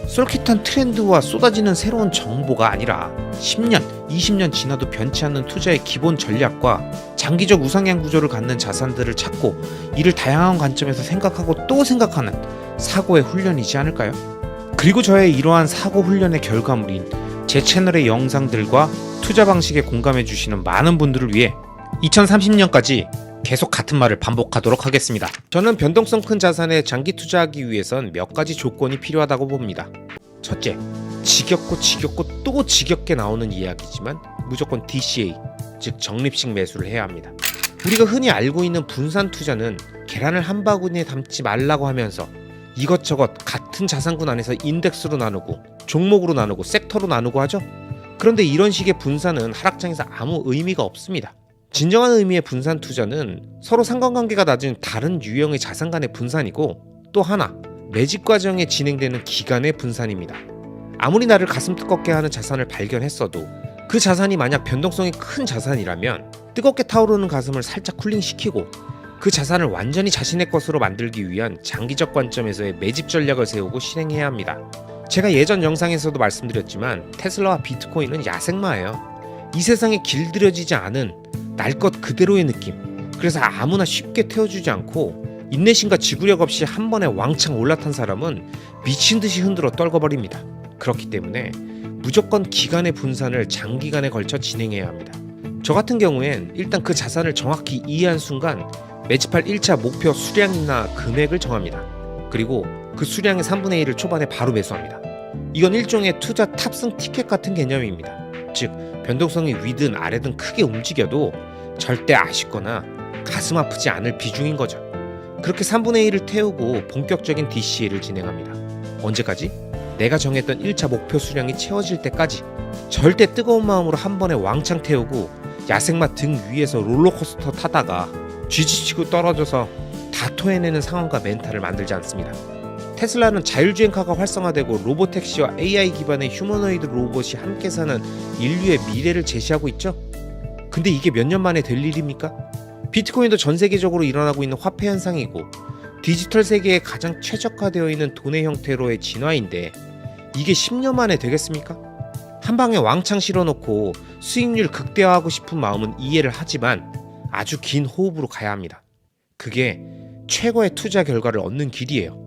쏠깃한 트렌드와 쏟아지는 새로운 정보가 아니라 10년, 20년 지나도 변치 않는 투자의 기본 전략과 장기적 우상향 구조를 갖는 자산들을 찾고 이를 다양한 관점에서 생각하고 또 생각하는 사고의 훈련이지 않을까요? 그리고 저의 이러한 사고 훈련의 결과물인 제 채널의 영상들과 투자 방식에 공감해 주시는 많은 분들을 위해 2030년까지 계속 같은 말을 반복하도록 하겠습니다. 저는 변동성 큰 자산에 장기 투자하기 위해선 몇 가지 조건이 필요하다고 봅니다. 첫째, 지겹고 또 지겹게 나오는 이야기지만 무조건 DCA, 즉 적립식 매수를 해야 합니다. 우리가 흔히 알고 있는 분산 투자는 계란을 한 바구니에 담지 말라고 하면서 이것저것 같은 자산군 안에서 인덱스로 나누고 종목으로 나누고 섹터로 나누고 하죠. 그런데 이런 식의 분산은 하락장에서 아무 의미가 없습니다. 진정한 의미의 분산 투자는 서로 상관관계가 낮은 다른 유형의 자산 간의 분산이고 또 하나, 매집 과정에 진행되는 기간의 분산입니다. 아무리 나를 가슴 뜨겁게 하는 자산을 발견했어도 그 자산이 만약 변동성이 큰 자산이라면 뜨겁게 타오르는 가슴을 살짝 쿨링시키고 그 자산을 완전히 자신의 것으로 만들기 위한 장기적 관점에서의 매집 전략을 세우고 실행해야 합니다. 제가 예전 영상에서도 말씀드렸지만 테슬라와 비트코인은 야생마예요. 이 세상에 길들여지지 않은 날 것 그대로의 느낌. 그래서 아무나 쉽게 태워주지 않고 인내심과 지구력 없이 한 번에 왕창 올라탄 사람은 미친듯이 흔들어 떨궈버립니다. 그렇기 때문에 무조건 기간의 분산을 장기간에 걸쳐 진행해야 합니다. 저 같은 경우엔 일단 그 자산을 정확히 이해한 순간 매집할 1차 목표 수량이나 금액을 정합니다. 그리고 그 수량의 3분의 1을 초반에 바로 매수합니다. 이건 일종의 투자 탑승 티켓 같은 개념입니다. 즉 변동성이 위든 아래든 크게 움직여도 절대 아쉽거나 가슴 아프지 않을 비중인 거죠. 그렇게 3분의 1을 태우고 본격적인 DCA를 진행합니다. 언제까지? 내가 정했던 1차 목표 수량이 채워질 때까지 절대 뜨거운 마음으로 한 번에 왕창 태우고 야생마 등 위에서 롤러코스터 타다가 쥐지치고 떨어져서 다 토해내는 상황과 멘탈을 만들지 않습니다. 테슬라는 자율주행카가 활성화되고 로보택시와 AI 기반의 휴머노이드 로봇이 함께 사는 인류의 미래를 제시하고 있죠. 근데 이게 몇 년 만에 될 일입니까? 비트코인도 전 세계적으로 일어나고 있는 화폐 현상이고 디지털 세계에 가장 최적화되어 있는 돈의 형태로의 진화인데 이게 10년 만에 되겠습니까? 한 방에 왕창 실어놓고 수익률 극대화하고 싶은 마음은 이해를 하지만 아주 긴 호흡으로 가야 합니다. 그게 최고의 투자 결과를 얻는 길이에요.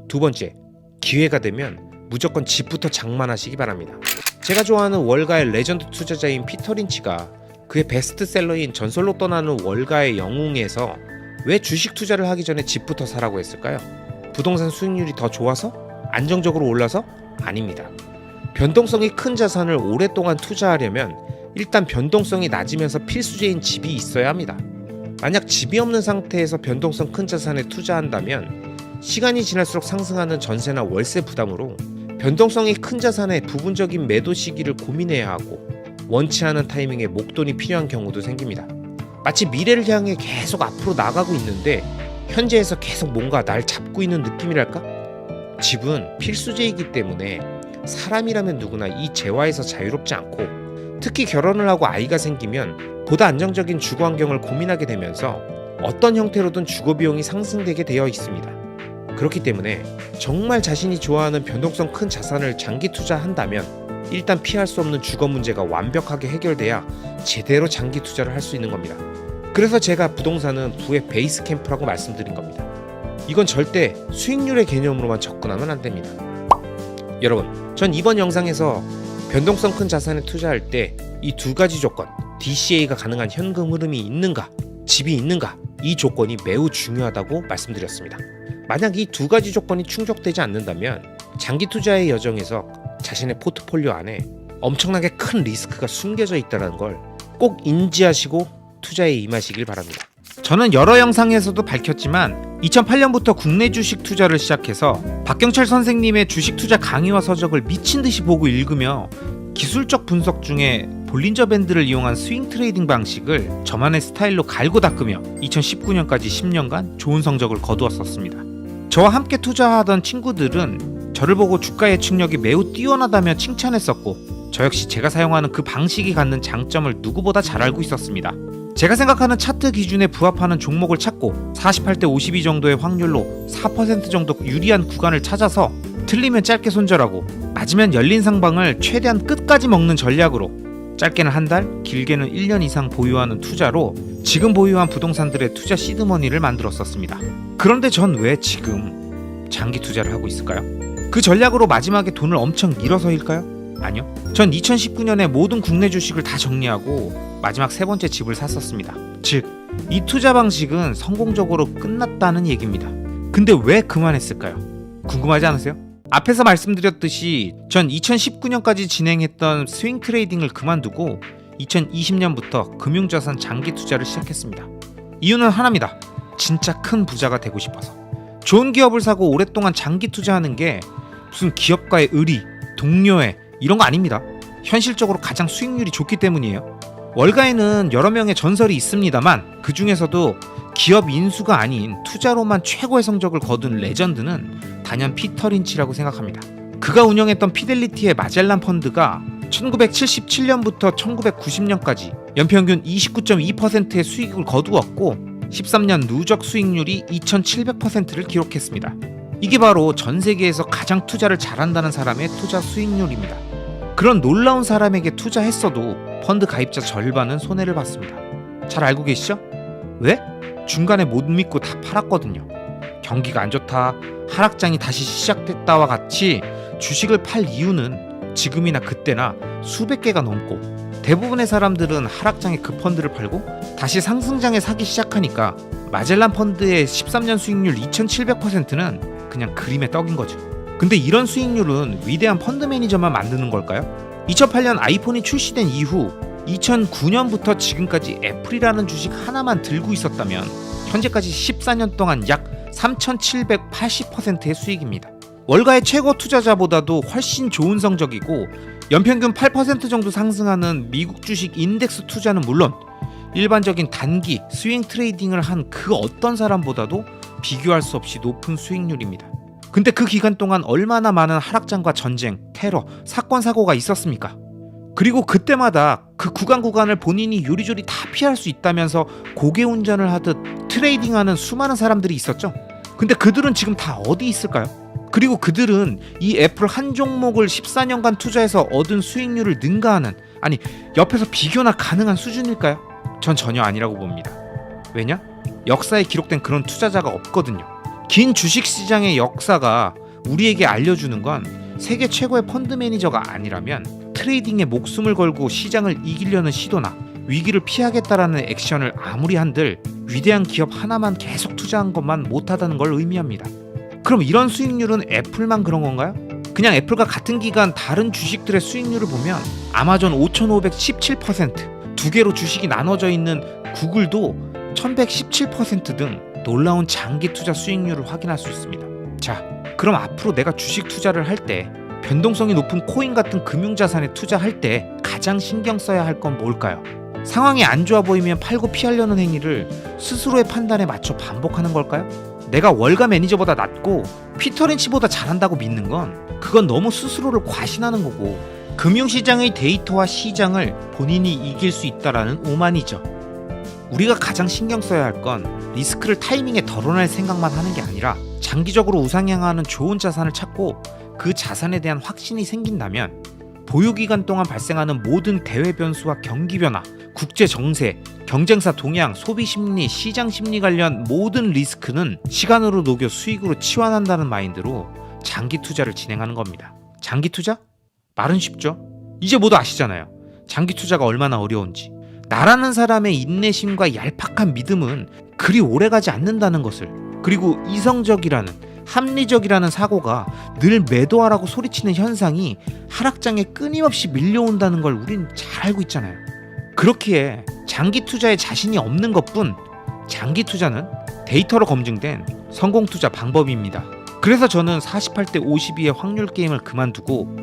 두 번째, 기회가 되면 무조건 집부터 장만하시기 바랍니다. 제가 좋아하는 월가의 레전드 투자자인 피터 린치가 그의 베스트셀러인 전설로 떠나는 월가의 영웅에서 왜 주식 투자를 하기 전에 집부터 사라고 했을까요? 부동산 수익률이 더 좋아서? 안정적으로 올라서? 아닙니다. 변동성이 큰 자산을 오랫동안 투자하려면 일단 변동성이 낮으면서 필수제인 집이 있어야 합니다. 만약 집이 없는 상태에서 변동성 큰 자산에 투자한다면 시간이 지날수록 상승하는 전세나 월세 부담으로 변동성이 큰 자산의 부분적인 매도 시기를 고민해야 하고 원치 않은 타이밍에 목돈이 필요한 경우도 생깁니다. 마치 미래를 향해 계속 앞으로 나가고 있는데 현재에서 계속 뭔가 날 잡고 있는 느낌이랄까? 집은 필수제이기 때문에 사람이라면 누구나 이 재화에서 자유롭지 않고 특히 결혼을 하고 아이가 생기면 보다 안정적인 주거 환경을 고민하게 되면서 어떤 형태로든 주거 비용이 상승되게 되어 있습니다. 그렇기 때문에 정말 자신이 좋아하는 변동성 큰 자산을 장기 투자한다면 일단 피할 수 없는 주거 문제가 완벽하게 해결돼야 제대로 장기 투자를 할 수 있는 겁니다. 그래서 제가 부동산은 부의 베이스 캠프라고 말씀드린 겁니다. 이건 절대 수익률의 개념으로만 접근하면 안 됩니다. 여러분, 전 이번 영상에서 변동성 큰 자산에 투자할 때 이 두 가지 조건, DCA가 가능한 현금 흐름이 있는가, 집이 있는가, 이 조건이 매우 중요하다고 말씀드렸습니다. 만약 이 두 가지 조건이 충족되지 않는다면 장기 투자의 여정에서 자신의 포트폴리오 안에 엄청나게 큰 리스크가 숨겨져 있다는 걸 꼭 인지하시고 투자에 임하시길 바랍니다. 저는 여러 영상에서도 밝혔지만 2008년부터 국내 주식 투자를 시작해서 박경철 선생님의 주식 투자 강의와 서적을 미친 듯이 보고 읽으며 기술적 분석 중에 볼린저 밴드를 이용한 스윙 트레이딩 방식을 저만의 스타일로 갈고 닦으며 2019년까지 10년간 좋은 성적을 거두었었습니다. 저와 함께 투자하던 친구들은 저를 보고 주가 예측력이 매우 뛰어나다며 칭찬했었고 저 역시 제가 사용하는 그 방식이 갖는 장점을 누구보다 잘 알고 있었습니다. 제가 생각하는 차트 기준에 부합하는 종목을 찾고 48대 52 정도의 확률로 4% 정도 유리한 구간을 찾아서 틀리면 짧게 손절하고 맞으면 열린 상방을 최대한 끝까지 먹는 전략으로 짧게는 한 달, 길게는 1년 이상 보유하는 투자로 지금 보유한 부동산들의 투자 시드머니를 만들었었습니다. 그런데 전 왜 지금 장기 투자를 하고 있을까요? 그 전략으로 마지막에 돈을 엄청 잃어서일까요? 아니요. 전 2019년에 모든 국내 주식을 다 정리하고 마지막 세 번째 집을 샀었습니다. 즉, 이 투자 방식은 성공적으로 끝났다는 얘기입니다. 근데 왜 그만했을까요? 궁금하지 않으세요? 앞에서 말씀드렸듯이 전 2019년까지 진행했던 스윙 트레이딩을 그만두고 2020년부터 금융자산 장기 투자를 시작했습니다. 이유는 하나입니다. 진짜 큰 부자가 되고 싶어서. 좋은 기업을 사고 오랫동안 장기 투자하는 게 무슨 기업가의 의리, 동료애 이런 거 아닙니다. 현실적으로 가장 수익률이 좋기 때문이에요. 월가에는 여러 명의 전설이 있습니다만 그 중에서도 기업 인수가 아닌 투자로만 최고의 성적을 거둔 레전드는 단연 피터 린치라고 생각합니다. 그가 운영했던 피델리티의 마젤란 펀드가 1977년부터 1990년까지 연평균 29.2%의 수익을 거두었고 13년 누적 수익률이 2700%를 기록했습니다. 이게 바로 전 세계에서 가장 투자를 잘한다는 사람의 투자 수익률입니다. 그런 놀라운 사람에게 투자했어도 펀드 가입자 절반은 손해를 봤습니다. 잘 알고 계시죠? 왜? 중간에 못 믿고 다 팔았거든요. 경기가 안 좋다, 하락장이 다시 시작됐다와 같이 주식을 팔 이유는 지금이나 그때나 수백 개가 넘고 대부분의 사람들은 하락장에 그 펀드를 팔고 다시 상승장에 사기 시작하니까 마젤란 펀드의 13년 수익률 2700%는 그냥 그림의 떡인 거죠. 근데 이런 수익률은 위대한 펀드 매니저만 만드는 걸까요? 2008년 아이폰이 출시된 이후 2009년부터 지금까지 애플이라는 주식 하나만 들고 있었다면 현재까지 14년 동안 약 3780%의 수익입니다. 월가의 최고 투자자보다도 훨씬 좋은 성적이고 연평균 8% 정도 상승하는 미국 주식 인덱스 투자는 물론 일반적인 단기 스윙 트레이딩을 한 그 어떤 사람보다도 비교할 수 없이 높은 수익률입니다. 근데 그 기간 동안 얼마나 많은 하락장과 전쟁, 테러, 사건, 사고가 있었습니까? 그리고 그때마다 그 구간을 본인이 요리조리 다 피할 수 있다면서 고개 운전을 하듯 트레이딩하는 수많은 사람들이 있었죠. 근데 그들은 지금 다 어디 있을까요? 그리고 그들은 이 애플 한 종목을 14년간 투자해서 얻은 수익률을 능가하는, 아니 옆에서 비교나 가능한 수준일까요? 전 전혀 아니라고 봅니다. 왜냐? 역사에 기록된 그런 투자자가 없거든요. 긴 주식시장의 역사가 우리에게 알려주는 건 세계 최고의 펀드 매니저가 아니라면 트레이딩에 목숨을 걸고 시장을 이기려는 시도나 위기를 피하겠다라는 액션을 아무리 한들 위대한 기업 하나만 계속 투자한 것만 못하다는 걸 의미합니다. 그럼 이런 수익률은 애플만 그런 건가요? 그냥 애플과 같은 기간 다른 주식들의 수익률을 보면 아마존 5,517%, 두 개로 주식이 나눠져 있는 구글도 1,117% 등 놀라운 장기 투자 수익률을 확인할 수 있습니다. 자, 그럼 앞으로 내가 주식 투자를 할 때, 변동성이 높은 코인 같은 금융자산에 투자할 때 가장 신경 써야 할 건 뭘까요? 상황이 안 좋아 보이면 팔고 피하려는 행위를 스스로의 판단에 맞춰 반복하는 걸까요? 내가 월가 매니저보다 낫고 피터 린치보다 잘한다고 믿는 건 그건 너무 스스로를 과신하는 거고, 금융시장의 데이터와 시장을 본인이 이길 수 있다라는 오만이죠. 우리가 가장 신경 써야 할 건 리스크를 타이밍에 덜어낼 생각만 하는 게 아니라 장기적으로 우상향하는 좋은 자산을 찾고 그 자산에 대한 확신이 생긴다면 보유기간 동안 발생하는 모든 대외 변수와 경기 변화, 국제 정세, 경쟁사 동향, 소비 심리, 시장 심리 관련 모든 리스크는 시간으로 녹여 수익으로 치환한다는 마인드로 장기 투자를 진행하는 겁니다. 장기 투자? 말은 쉽죠. 이제 모두 아시잖아요. 장기 투자가 얼마나 어려운지. 나라는 사람의 인내심과 얄팍한 믿음은 그리 오래가지 않는다는 것을, 그리고 이성적이라는, 합리적이라는 사고가 늘 매도하라고 소리치는 현상이 하락장에 끊임없이 밀려온다는 걸 우린 잘 알고 있잖아요. 그렇기에 장기 투자에 자신이 없는 것뿐, 장기 투자는 데이터로 검증된 성공 투자 방법입니다. 그래서 저는 48대 52의 확률 게임을 그만두고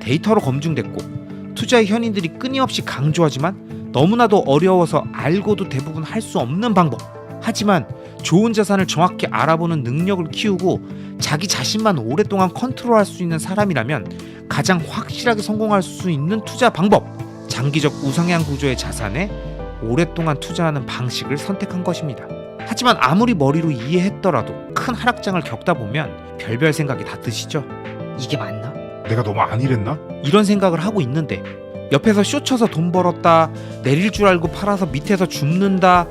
데이터로 검증됐고 투자의 현인들이 끊임없이 강조하지만 너무나도 어려워서 알고도 대부분 할 수 없는 방법, 하지만 좋은 자산을 정확히 알아보는 능력을 키우고 자기 자신만 오랫동안 컨트롤할 수 있는 사람이라면 가장 확실하게 성공할 수 있는 투자 방법, 장기적 우상향 구조의 자산에 오랫동안 투자하는 방식을 선택한 것입니다. 하지만 아무리 머리로 이해했더라도 큰 하락장을 겪다 보면 별별 생각이 다 드시죠? 이게 맞나? 내가 너무 안일했나? 이런 생각을 하고 있는데 옆에서 쇼쳐서 돈 벌었다, 내릴 줄 알고 팔아서 밑에서 줍는다,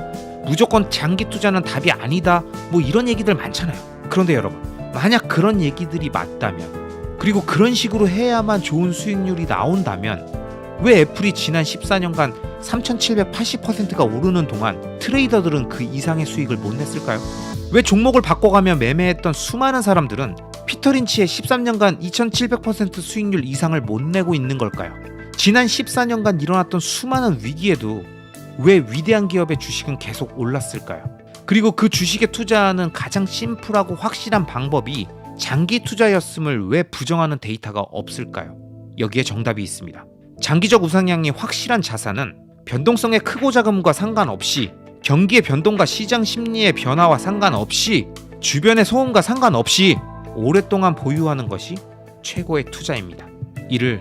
무조건 장기 투자는 답이 아니다, 뭐 이런 얘기들 많잖아요. 그런데 여러분, 만약 그런 얘기들이 맞다면, 그리고 그런 식으로 해야만 좋은 수익률이 나온다면 왜 애플이 지난 14년간 3,780%가 오르는 동안 트레이더들은 그 이상의 수익을 못 냈을까요? 왜 종목을 바꿔가며 매매했던 수많은 사람들은 피터 린치의 13년간 2,700% 수익률 이상을 못 내고 있는 걸까요? 지난 14년간 일어났던 수많은 위기에도 왜 위대한 기업의 주식은 계속 올랐을까요? 그리고 그 주식에 투자하는 가장 심플하고 확실한 방법이 장기 투자였음을 왜 부정하는 데이터가 없을까요? 여기에 정답이 있습니다. 장기적 우상향이 확실한 자산은 변동성의 크고 작음과 상관없이, 경기의 변동과 시장 심리의 변화와 상관없이, 주변의 소음과 상관없이 오랫동안 보유하는 것이 최고의 투자입니다. 이를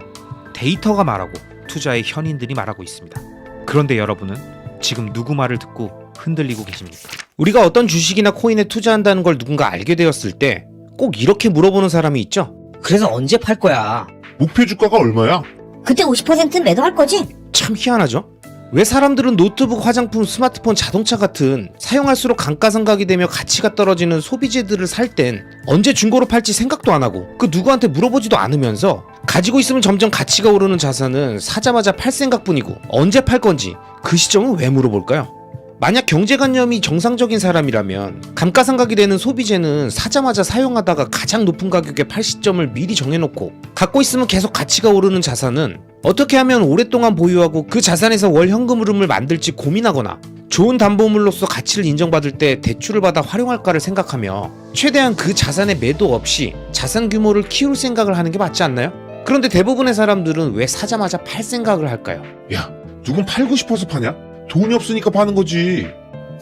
데이터가 말하고 투자의 현인들이 말하고 있습니다. 그런데 여러분은 지금 누구 말을 듣고 흔들리고 계십니까? 우리가 어떤 주식이나 코인에 투자한다는 걸 누군가 알게 되었을 때 꼭 이렇게 물어보는 사람이 있죠? 그래서 언제 팔 거야? 목표 주가가 얼마야? 그때 50%는 매도할 거지? 참 희한하죠? 왜 사람들은 노트북, 화장품, 스마트폰, 자동차 같은 사용할수록 감가상각이 되며 가치가 떨어지는 소비재들을 살 땐 언제 중고로 팔지 생각도 안 하고 그 누구한테 물어보지도 않으면서 가지고 있으면 점점 가치가 오르는 자산은 사자마자 팔 생각뿐이고 언제 팔 건지 그 시점은 왜 물어볼까요? 만약 경제관념이 정상적인 사람이라면 감가상각이 되는 소비재는 사자마자 사용하다가 가장 높은 가격에 팔 시점을 미리 정해놓고 갖고 있으면 계속 가치가 오르는 자산은 어떻게 하면 오랫동안 보유하고 그 자산에서 월 현금 흐름을 만들지 고민하거나 좋은 담보물로서 가치를 인정받을 때 대출을 받아 활용할까를 생각하며 최대한 그 자산의 매도 없이 자산 규모를 키울 생각을 하는 게 맞지 않나요? 그런데 대부분의 사람들은 왜 사자마자 팔 생각을 할까요? 야, 누군 팔고 싶어서 파냐? 돈이 없으니까 파는 거지.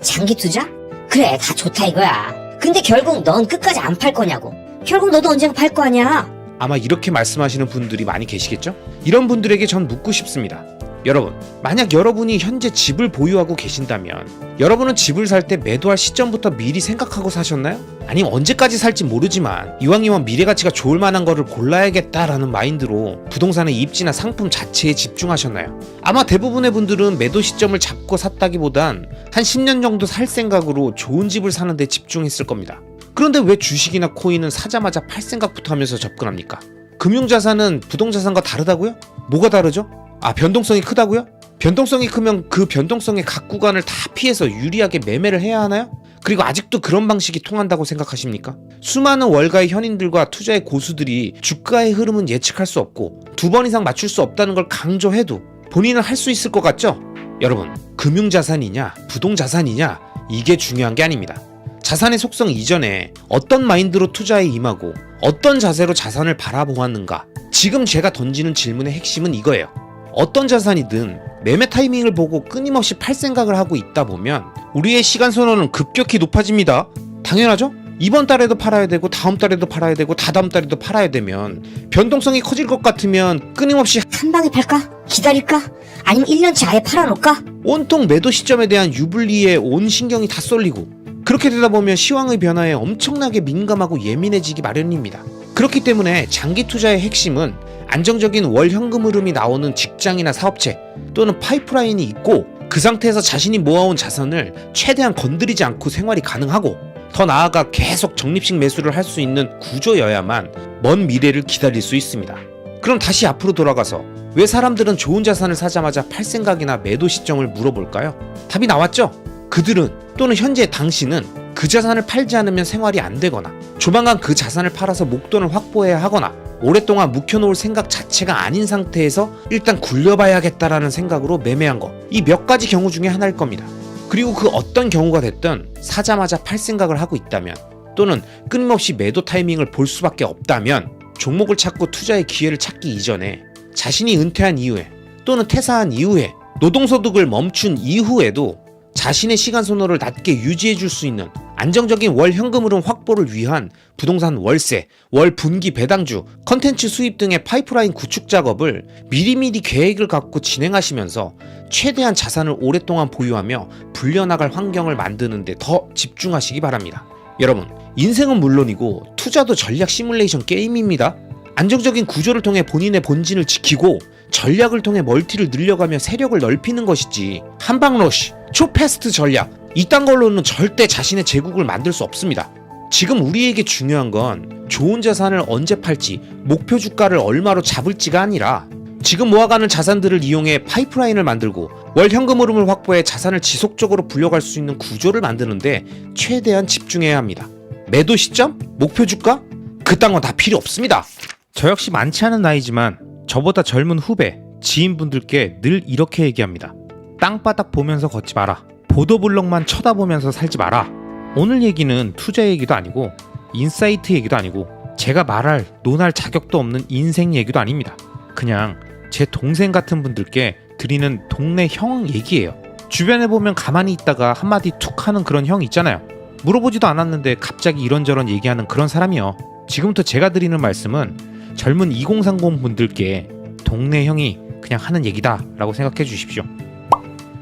장기 투자? 그래, 다 좋다 이거야. 근데 결국 넌 끝까지 안 팔 거냐고. 결국 너도 언젠가 팔 거 아니야. 아마 이렇게 말씀하시는 분들이 많이 계시겠죠? 이런 분들에게 전 묻고 싶습니다. 여러분, 만약 여러분이 현재 집을 보유하고 계신다면 여러분은 집을 살 때 매도할 시점부터 미리 생각하고 사셨나요? 아니면 언제까지 살지 모르지만 이왕이면 미래 가치가 좋을 만한 거를 골라야겠다라는 마인드로 부동산의 입지나 상품 자체에 집중하셨나요? 아마 대부분의 분들은 매도 시점을 잡고 샀다기보단 한 10년 정도 살 생각으로 좋은 집을 사는 데 집중했을 겁니다. 그런데 왜 주식이나 코인은 사자마자 팔 생각부터 하면서 접근합니까? 금융자산은 부동자산과 다르다고요? 뭐가 다르죠? 변동성이 크다고요? 변동성이 크면 그 변동성의 각 구간을 다 피해서 유리하게 매매를 해야 하나요? 그리고 아직도 그런 방식이 통한다고 생각하십니까? 수많은 월가의 현인들과 투자의 고수들이 주가의 흐름은 예측할 수 없고 2번 이상 맞출 수 없다는 걸 강조해도 본인은 할 수 있을 것 같죠? 여러분, 금융자산이냐 부동자산이냐 이게 중요한 게 아닙니다. 자산의 속성 이전에 어떤 마인드로 투자에 임하고 어떤 자세로 자산을 바라보았는가. 지금 제가 던지는 질문의 핵심은 이거예요. 어떤 자산이든 매매 타이밍을 보고 끊임없이 팔 생각을 하고 있다 보면 우리의 시간 선호는 급격히 높아집니다. 당연하죠? 이번 달에도 팔아야 되고 다음 달에도 팔아야 되고 다다음 달에도 팔아야 되면 변동성이 커질 것 같으면 끊임없이 한 방에 팔까? 기다릴까? 아니면 1년치 아예 팔아놓을까? 온통 매도 시점에 대한 유불리에 온 신경이 다 쏠리고 그렇게 되다 보면 시황의 변화에 엄청나게 민감하고 예민해지기 마련입니다. 그렇기 때문에 장기 투자의 핵심은 안정적인 월 현금 흐름이 나오는 직장이나 사업체 또는 파이프라인이 있고 그 상태에서 자신이 모아온 자산을 최대한 건드리지 않고 생활이 가능하고 더 나아가 계속 적립식 매수를 할 수 있는 구조여야만 먼 미래를 기다릴 수 있습니다. 그럼 다시 앞으로 돌아가서 왜 사람들은 좋은 자산을 사자마자 팔 생각이나 매도 시점을 물어볼까요? 답이 나왔죠? 그들은 또는 현재 당신은 그 자산을 팔지 않으면 생활이 안 되거나 조만간 그 자산을 팔아서 목돈을 확보해야 하거나 오랫동안 묵혀놓을 생각 자체가 아닌 상태에서 일단 굴려봐야겠다라는 생각으로 매매한 거. 이 몇 가지 경우 중에 하나일 겁니다. 그리고 그 어떤 경우가 됐든 사자마자 팔 생각을 하고 있다면 또는 끊임없이 매도 타이밍을 볼 수밖에 없다면 종목을 찾고 투자의 기회를 찾기 이전에 자신이 은퇴한 이후에 또는 퇴사한 이후에 노동소득을 멈춘 이후에도 자신의 시간 선호를 낮게 유지해 줄 수 있는 안정적인 월 현금 흐름 확보를 위한 부동산 월세, 월 분기 배당주, 컨텐츠 수입 등의 파이프라인 구축 작업을 미리미리 계획을 갖고 진행하시면서 최대한 자산을 오랫동안 보유하며 불려나갈 환경을 만드는 데 더 집중하시기 바랍니다. 여러분, 인생은 물론이고 투자도 전략 시뮬레이션 게임입니다. 안정적인 구조를 통해 본인의 본진을 지키고 전략을 통해 멀티를 늘려가며 세력을 넓히는 것이지 한방러쉬, 초패스트 전략 이딴 걸로는 절대 자신의 제국을 만들 수 없습니다. 지금 우리에게 중요한 건 좋은 자산을 언제 팔지 목표 주가를 얼마로 잡을지가 아니라 지금 모아가는 자산들을 이용해 파이프라인을 만들고 월 현금 흐름을 확보해 자산을 지속적으로 불려갈 수 있는 구조를 만드는데 최대한 집중해야 합니다. 매도 시점? 목표 주가? 그딴 건 다 필요 없습니다. 저 역시 많지 않은 나이지만 저보다 젊은 후배, 지인분들께 늘 이렇게 얘기합니다. 땅바닥 보면서 걷지 마라. 보도블록만 쳐다보면서 살지 마라. 오늘 얘기는 투자 얘기도 아니고 인사이트 얘기도 아니고 제가 말할, 논할 자격도 없는 인생 얘기도 아닙니다. 그냥 제 동생 같은 분들께 드리는 동네 형 얘기예요. 주변에 보면 가만히 있다가 한마디 툭 하는 그런 형 있잖아요. 물어보지도 않았는데 갑자기 이런저런 얘기하는 그런 사람이요. 지금부터 제가 드리는 말씀은 젊은 2030 분들께 동네 형이 그냥 하는 얘기다 라고 생각해 주십시오.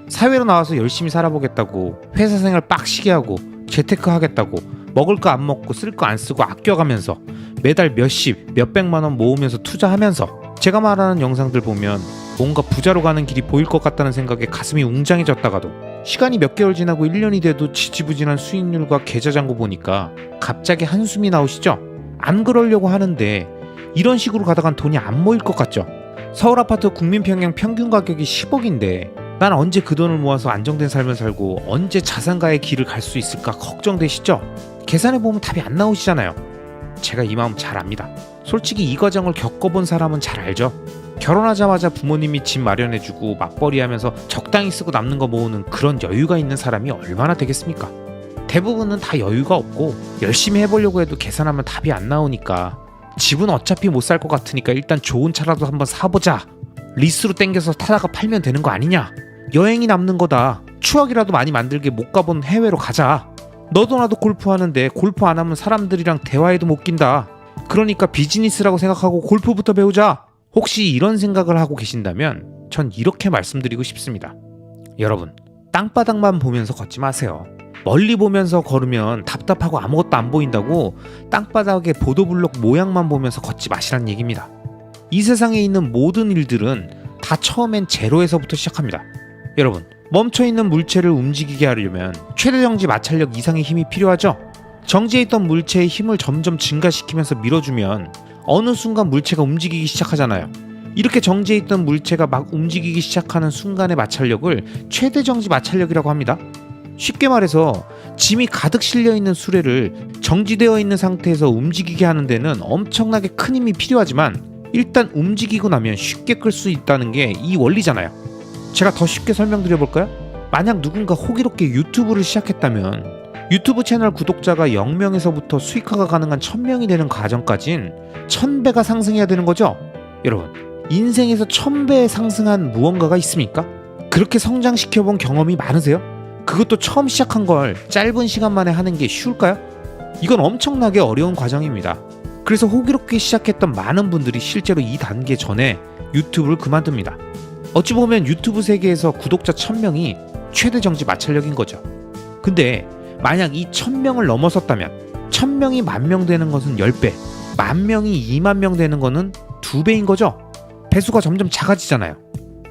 사회로 나와서 열심히 살아보겠다고 회사 생활 빡시게 하고 재테크 하겠다고 먹을 거 안 먹고 쓸 거 안 쓰고 아껴가면서 매달 몇십, 몇백만 원 모으면서 투자하면서 제가 말하는 영상들 보면 뭔가 부자로 가는 길이 보일 것 같다는 생각에 가슴이 웅장해졌다가도 시간이 몇 개월 지나고 1년이 돼도 지지부진한 수익률과 계좌잔고 보니까 갑자기 한숨이 나오시죠? 안 그러려고 하는데 이런 식으로 가다간 돈이 안 모일 것 같죠? 서울 아파트 국민평형 평균 가격이 10억인데 난 언제 그 돈을 모아서 안정된 삶을 살고 언제 자산가의 길을 갈 수 있을까 걱정되시죠? 계산해보면 답이 안 나오시잖아요. 제가 이 마음 잘 압니다. 솔직히 이 과정을 겪어본 사람은 잘 알죠? 결혼하자마자 부모님이 집 마련해주고 맞벌이하면서 적당히 쓰고 남는 거 모으는 그런 여유가 있는 사람이 얼마나 되겠습니까? 대부분은 다 여유가 없고 열심히 해보려고 해도 계산하면 답이 안 나오니까 집은 어차피 못 살 것 같으니까 일단 좋은 차라도 한번 사보자. 리스로 땡겨서 타다가 팔면 되는 거 아니냐. 여행이 남는 거다. 추억이라도 많이 만들게 못 가본 해외로 가자. 너도 나도 골프하는데 골프 안 하면 사람들이랑 대화에도 못 낀다. 그러니까 비즈니스라고 생각하고 골프부터 배우자. 혹시 이런 생각을 하고 계신다면 전 이렇게 말씀드리고 싶습니다. 여러분, 땅바닥만 보면서 걷지 마세요. 멀리 보면서 걸으면 답답하고 아무것도 안 보인다고 땅바닥의 보도블록 모양만 보면서 걷지 마시란 얘기입니다. 이 세상에 있는 모든 일들은 다 처음엔 제로에서부터 시작합니다. 여러분, 멈춰있는 물체를 움직이게 하려면 최대 정지 마찰력 이상의 힘이 필요하죠? 정지해 있던 물체의 힘을 점점 증가시키면서 밀어주면 어느 순간 물체가 움직이기 시작하잖아요. 이렇게 정지해 있던 물체가 막 움직이기 시작하는 순간의 마찰력을 최대 정지 마찰력이라고 합니다. 쉽게 말해서 짐이 가득 실려있는 수레를 정지되어 있는 상태에서 움직이게 하는 데는 엄청나게 큰 힘이 필요하지만 일단 움직이고 나면 쉽게 끌 수 있다는 게 이 원리잖아요. 제가 더 쉽게 설명드려볼까요? 만약 누군가 호기롭게 유튜브를 시작했다면 유튜브 채널 구독자가 0명에서부터 수익화가 가능한 1000명이 되는 과정까진 1000배가 상승해야 되는 거죠? 여러분, 인생에서 1000배 상승한 무언가가 있습니까? 그렇게 성장시켜본 경험이 많으세요? 그것도 처음 시작한 걸 짧은 시간 만에 하는 게 쉬울까요? 이건 엄청나게 어려운 과정입니다. 그래서 호기롭게 시작했던 많은 분들이 실제로 이 단계 전에 유튜브를 그만둡니다. 어찌 보면 유튜브 세계에서 구독자 1000명이 최대 정지 마찰력인 거죠. 근데 만약 이 1000명을 넘어섰다면 1000명이 10,000명 되는 것은 10배, 10,000명이 20,000명 되는 것은 2배인 거죠. 배수가 점점 작아지잖아요.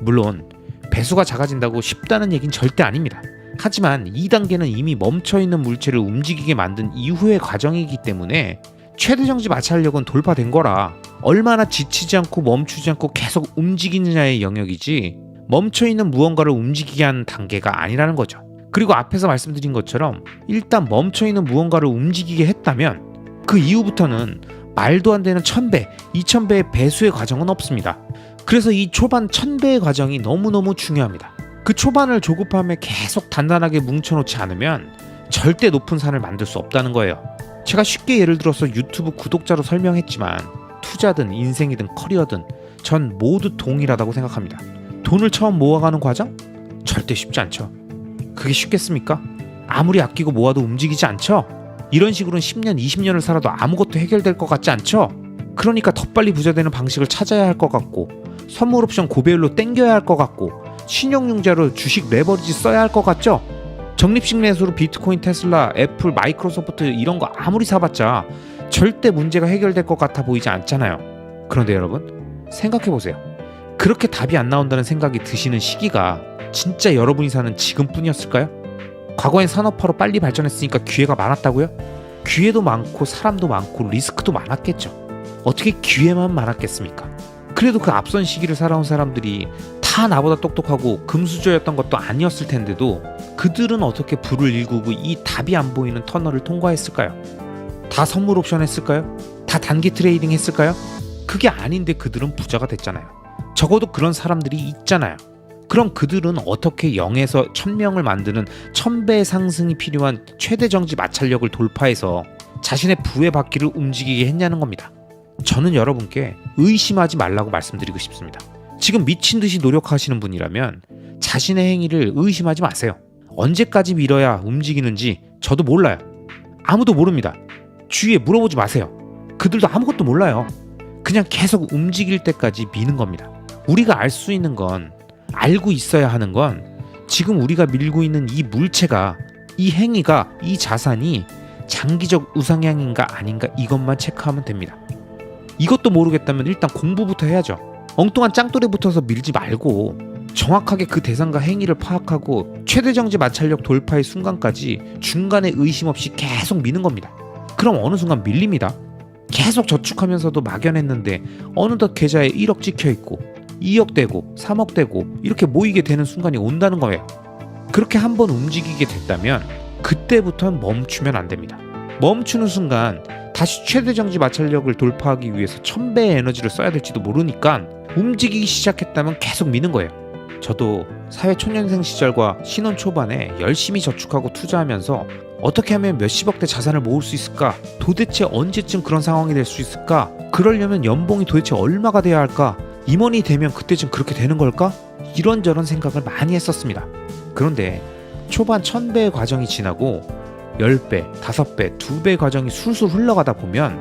물론 배수가 작아진다고 쉽다는 얘기는 절대 아닙니다. 하지만 2단계는 이미 멈춰있는 물체를 움직이게 만든 이후의 과정이기 때문에 최대 정지 마찰력은 돌파된 거라 얼마나 지치지 않고 멈추지 않고 계속 움직이느냐의 영역이지 멈춰있는 무언가를 움직이게 하는 단계가 아니라는 거죠. 그리고 앞에서 말씀드린 것처럼 일단 멈춰있는 무언가를 움직이게 했다면 그 이후부터는 말도 안 되는 1000배, 2000배의 배수의 과정은 없습니다. 그래서 이 초반 1000배의 과정이 너무너무 중요합니다. 그 초반을 조급함에 계속 단단하게 뭉쳐놓지 않으면 절대 높은 산을 만들 수 없다는 거예요. 제가 쉽게 예를 들어서 유튜브 구독자로 설명했지만 투자든 인생이든 커리어든 전 모두 동일하다고 생각합니다. 돈을 처음 모아가는 과정? 절대 쉽지 않죠. 그게 쉽겠습니까? 아무리 아끼고 모아도 움직이지 않죠? 이런 식으로는 10년, 20년을 살아도 아무것도 해결될 것 같지 않죠? 그러니까 더 빨리 부자 되는 방식을 찾아야 할 것 같고 선물 옵션 고배율로 땡겨야 할 것 같고 신용융자로 주식 레버리지 써야 할 것 같죠? 적립식 매수로 비트코인, 테슬라, 애플, 마이크로소프트 이런 거 아무리 사봤자 절대 문제가 해결될 것 같아 보이지 않잖아요. 그런데 여러분, 생각해보세요. 그렇게 답이 안 나온다는 생각이 드시는 시기가 진짜 여러분이 사는 지금뿐이었을까요? 과거엔 산업화로 빨리 발전했으니까 기회가 많았다고요? 기회도 많고 사람도 많고 리스크도 많았겠죠. 어떻게 기회만 많았겠습니까? 그래도 그 앞선 시기를 살아온 사람들이 다 나보다 똑똑하고 금수저였던 것도 아니었을 텐데도 그들은 어떻게 불을 일구고 이 답이 안 보이는 터널을 통과했을까요? 다 선물 옵션 했을까요? 다 단기 트레이딩 했을까요? 그게 아닌데 그들은 부자가 됐잖아요. 적어도 그런 사람들이 있잖아요. 그럼 그들은 어떻게 0에서 1000명을 만드는 1000배의 상승이 필요한 최대 정지 마찰력을 돌파해서 자신의 부의 바퀴를 움직이게 했냐는 겁니다. 저는 여러분께 의심하지 말라고 말씀드리고 싶습니다. 지금 미친 듯이 노력하시는 분이라면 자신의 행위를 의심하지 마세요. 언제까지 밀어야 움직이는지 저도 몰라요. 아무도 모릅니다. 주위에 물어보지 마세요. 그들도 아무것도 몰라요. 그냥 계속 움직일 때까지 미는 겁니다. 우리가 알 수 있는 건, 알고 있어야 하는 건 지금 우리가 밀고 있는 이 물체가, 이 행위가, 이 자산이 장기적 우상향인가 아닌가 이것만 체크하면 됩니다. 이것도 모르겠다면 일단 공부부터 해야죠. 엉뚱한 짱돌에 붙어서 밀지 말고 정확하게 그 대상과 행위를 파악하고 최대 정지 마찰력 돌파의 순간까지 중간에 의심 없이 계속 미는 겁니다. 그럼 어느 순간 밀립니다. 계속 저축하면서도 막연했는데 어느덧 계좌에 1억 찍혀있고 2억 되고 3억 되고 이렇게 모이게 되는 순간이 온다는 거예요. 그렇게 한번 움직이게 됐다면 그때부터는 멈추면 안 됩니다. 멈추는 순간 다시 최대 정지 마찰력을 돌파하기 위해서 1000배의 에너지를 써야 될지도 모르니까 움직이기 시작했다면 계속 미는 거예요. 저도 사회 초년생 시절과 신혼 초반에 열심히 저축하고 투자하면서 어떻게 하면 몇십억대 자산을 모을 수 있을까? 도대체 언제쯤 그런 상황이 될 수 있을까? 그러려면 연봉이 도대체 얼마가 돼야 할까? 임원이 되면 그때쯤 그렇게 되는 걸까? 이런저런 생각을 많이 했었습니다. 그런데 초반 1000배의 과정이 지나고 10배, 5배, 2배 과정이 술술 흘러가다 보면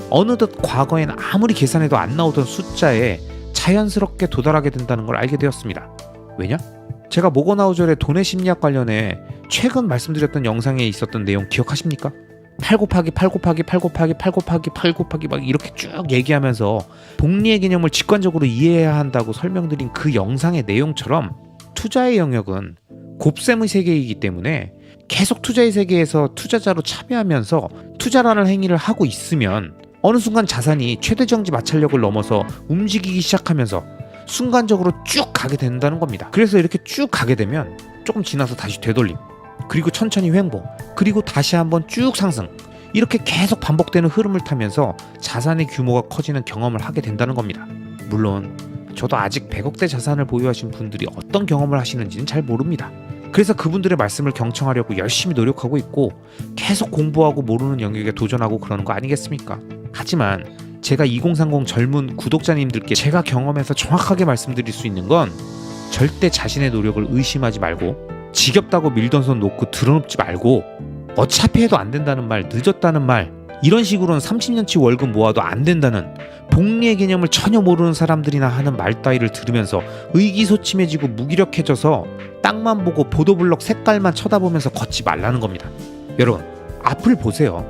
어느덧 과거엔 아무리 계산해도 안 나오던 숫자에 자연스럽게 도달하게 된다는 걸 알게 되었습니다. 왜냐? 제가 모건하우절의 돈의 심리학 관련해 최근 말씀드렸던 영상에 있었던 내용 기억하십니까? 8 곱하기 8 곱하기 8 곱하기 8 곱하기 8 곱하기 막 이렇게 쭉 얘기하면서 복리의 개념을 직관적으로 이해해야 한다고 설명드린 그 영상의 내용처럼 투자의 영역은 곱셈의 세계이기 때문에 계속 투자의 세계에서 투자자로 참여하면서 투자라는 행위를 하고 있으면 어느 순간 자산이 최대 정지 마찰력을 넘어서 움직이기 시작하면서 순간적으로 쭉 가게 된다는 겁니다. 그래서 이렇게 쭉 가게 되면 조금 지나서 다시 되돌림, 그리고 천천히 횡보, 그리고 다시 한번 쭉 상승, 이렇게 계속 반복되는 흐름을 타면서 자산의 규모가 커지는 경험을 하게 된다는 겁니다. 물론 저도 아직 100억대 자산을 보유하신 분들이 어떤 경험을 하시는지는 잘 모릅니다. 그래서 그분들의 말씀을 경청하려고 열심히 노력하고 있고 계속 공부하고 모르는 영역에 도전하고 그러는 거 아니겠습니까? 하지만 제가 2030 젊은 구독자님들께 제가 경험해서 정확하게 말씀드릴 수 있는 건 절대 자신의 노력을 의심하지 말고 지겹다고 밀던 손 놓고 드러눕지 말고 어차피 해도 안 된다는 말, 늦었다는 말, 이런 식으로는 30년치 월급 모아도 안 된다는 복리의 개념을 전혀 모르는 사람들이나 하는 말 따위를 들으면서 의기소침해지고 무기력해져서 땅만 보고 보도블럭 색깔만 쳐다보면서 걷지 말라는 겁니다. 여러분, 앞을 보세요.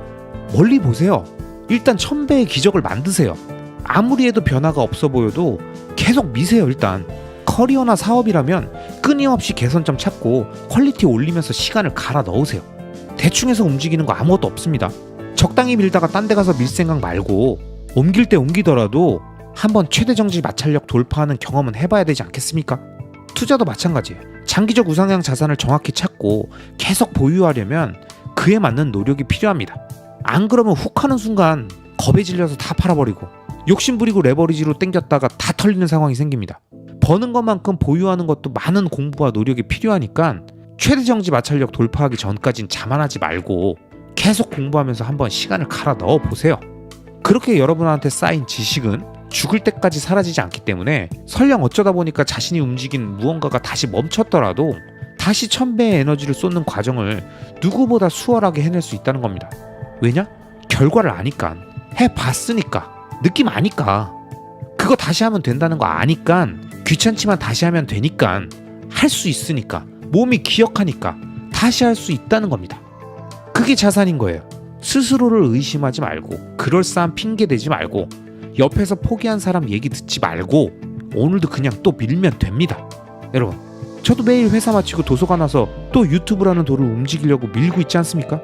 멀리 보세요. 일단 1000배의 기적을 만드세요. 아무리 해도 변화가 없어 보여도 계속 미세요. 일단 커리어나 사업이라면 끊임없이 개선점 찾고 퀄리티 올리면서 시간을 갈아 넣으세요. 대충 해서 움직이는 거 아무것도 없습니다. 적당히 밀다가 딴 데 가서 밀 생각 말고 옮길 때 옮기더라도 한번 최대 정지 마찰력 돌파하는 경험은 해봐야 되지 않겠습니까? 투자도 마찬가지예요. 장기적 우상향 자산을 정확히 찾고 계속 보유하려면 그에 맞는 노력이 필요합니다. 안 그러면 훅 하는 순간 겁에 질려서 다 팔아버리고 욕심부리고 레버리지로 땡겼다가 다 털리는 상황이 생깁니다. 버는 것만큼 보유하는 것도 많은 공부와 노력이 필요하니까 최대 정지 마찰력 돌파하기 전까진 자만하지 말고 계속 공부하면서 한번 시간을 갈아 넣어 보세요. 그렇게 여러분한테 쌓인 지식은 죽을 때까지 사라지지 않기 때문에 설령 어쩌다 보니까 자신이 움직인 무언가가 다시 멈췄더라도 다시 1000배의 에너지를 쏟는 과정을 누구보다 수월하게 해낼 수 있다는 겁니다. 왜냐? 결과를 아니까, 해봤으니까, 느낌 아니까, 그거 다시 하면 된다는 거 아니까, 귀찮지만 다시 하면 되니까, 할 수 있으니까, 몸이 기억하니까 다시 할 수 있다는 겁니다. 그게 자산인 거예요. 스스로를 의심하지 말고, 그럴싸한 핑계 대지 말고, 옆에서 포기한 사람 얘기 듣지 말고 오늘도 그냥 또 밀면 됩니다. 여러분, 저도 매일 회사 마치고 도서관 와서 또 유튜브라는 돌을 움직이려고 밀고 있지 않습니까?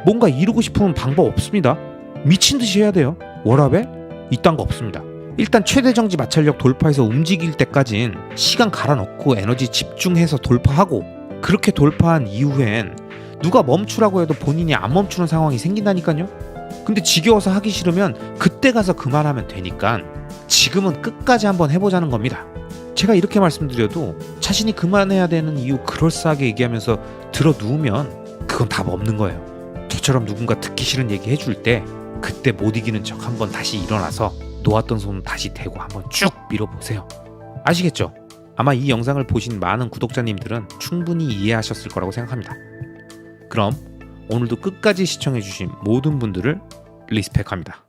뭔가 이루고 싶으면 방법 없습니다. 미친 듯이 해야 돼요. 워라벨? 이딴 거 없습니다. 일단 최대 정지 마찰력 돌파해서 움직일 때까진 시간 갈아 넣고 에너지 집중해서 돌파하고, 그렇게 돌파한 이후엔 누가 멈추라고 해도 본인이 안 멈추는 상황이 생긴다니까요. 근데 지겨워서 하기 싫으면 그때 가서 그만하면 되니까 지금은 끝까지 한번 해보자는 겁니다. 제가 이렇게 말씀드려도 자신이 그만해야 되는 이유 그럴싸하게 얘기하면서 들어 누우면 그건 답 없는 거예요. 저처럼 누군가 듣기 싫은 얘기 해줄 때 그때 못 이기는 척 한번 다시 일어나서 놓았던 손 다시 대고 한번 쭉 밀어보세요. 아시겠죠? 아마 이 영상을 보신 많은 구독자님들은 충분히 이해하셨을 거라고 생각합니다. 그럼 오늘도 끝까지 시청해주신 모든 분들을 리스펙합니다.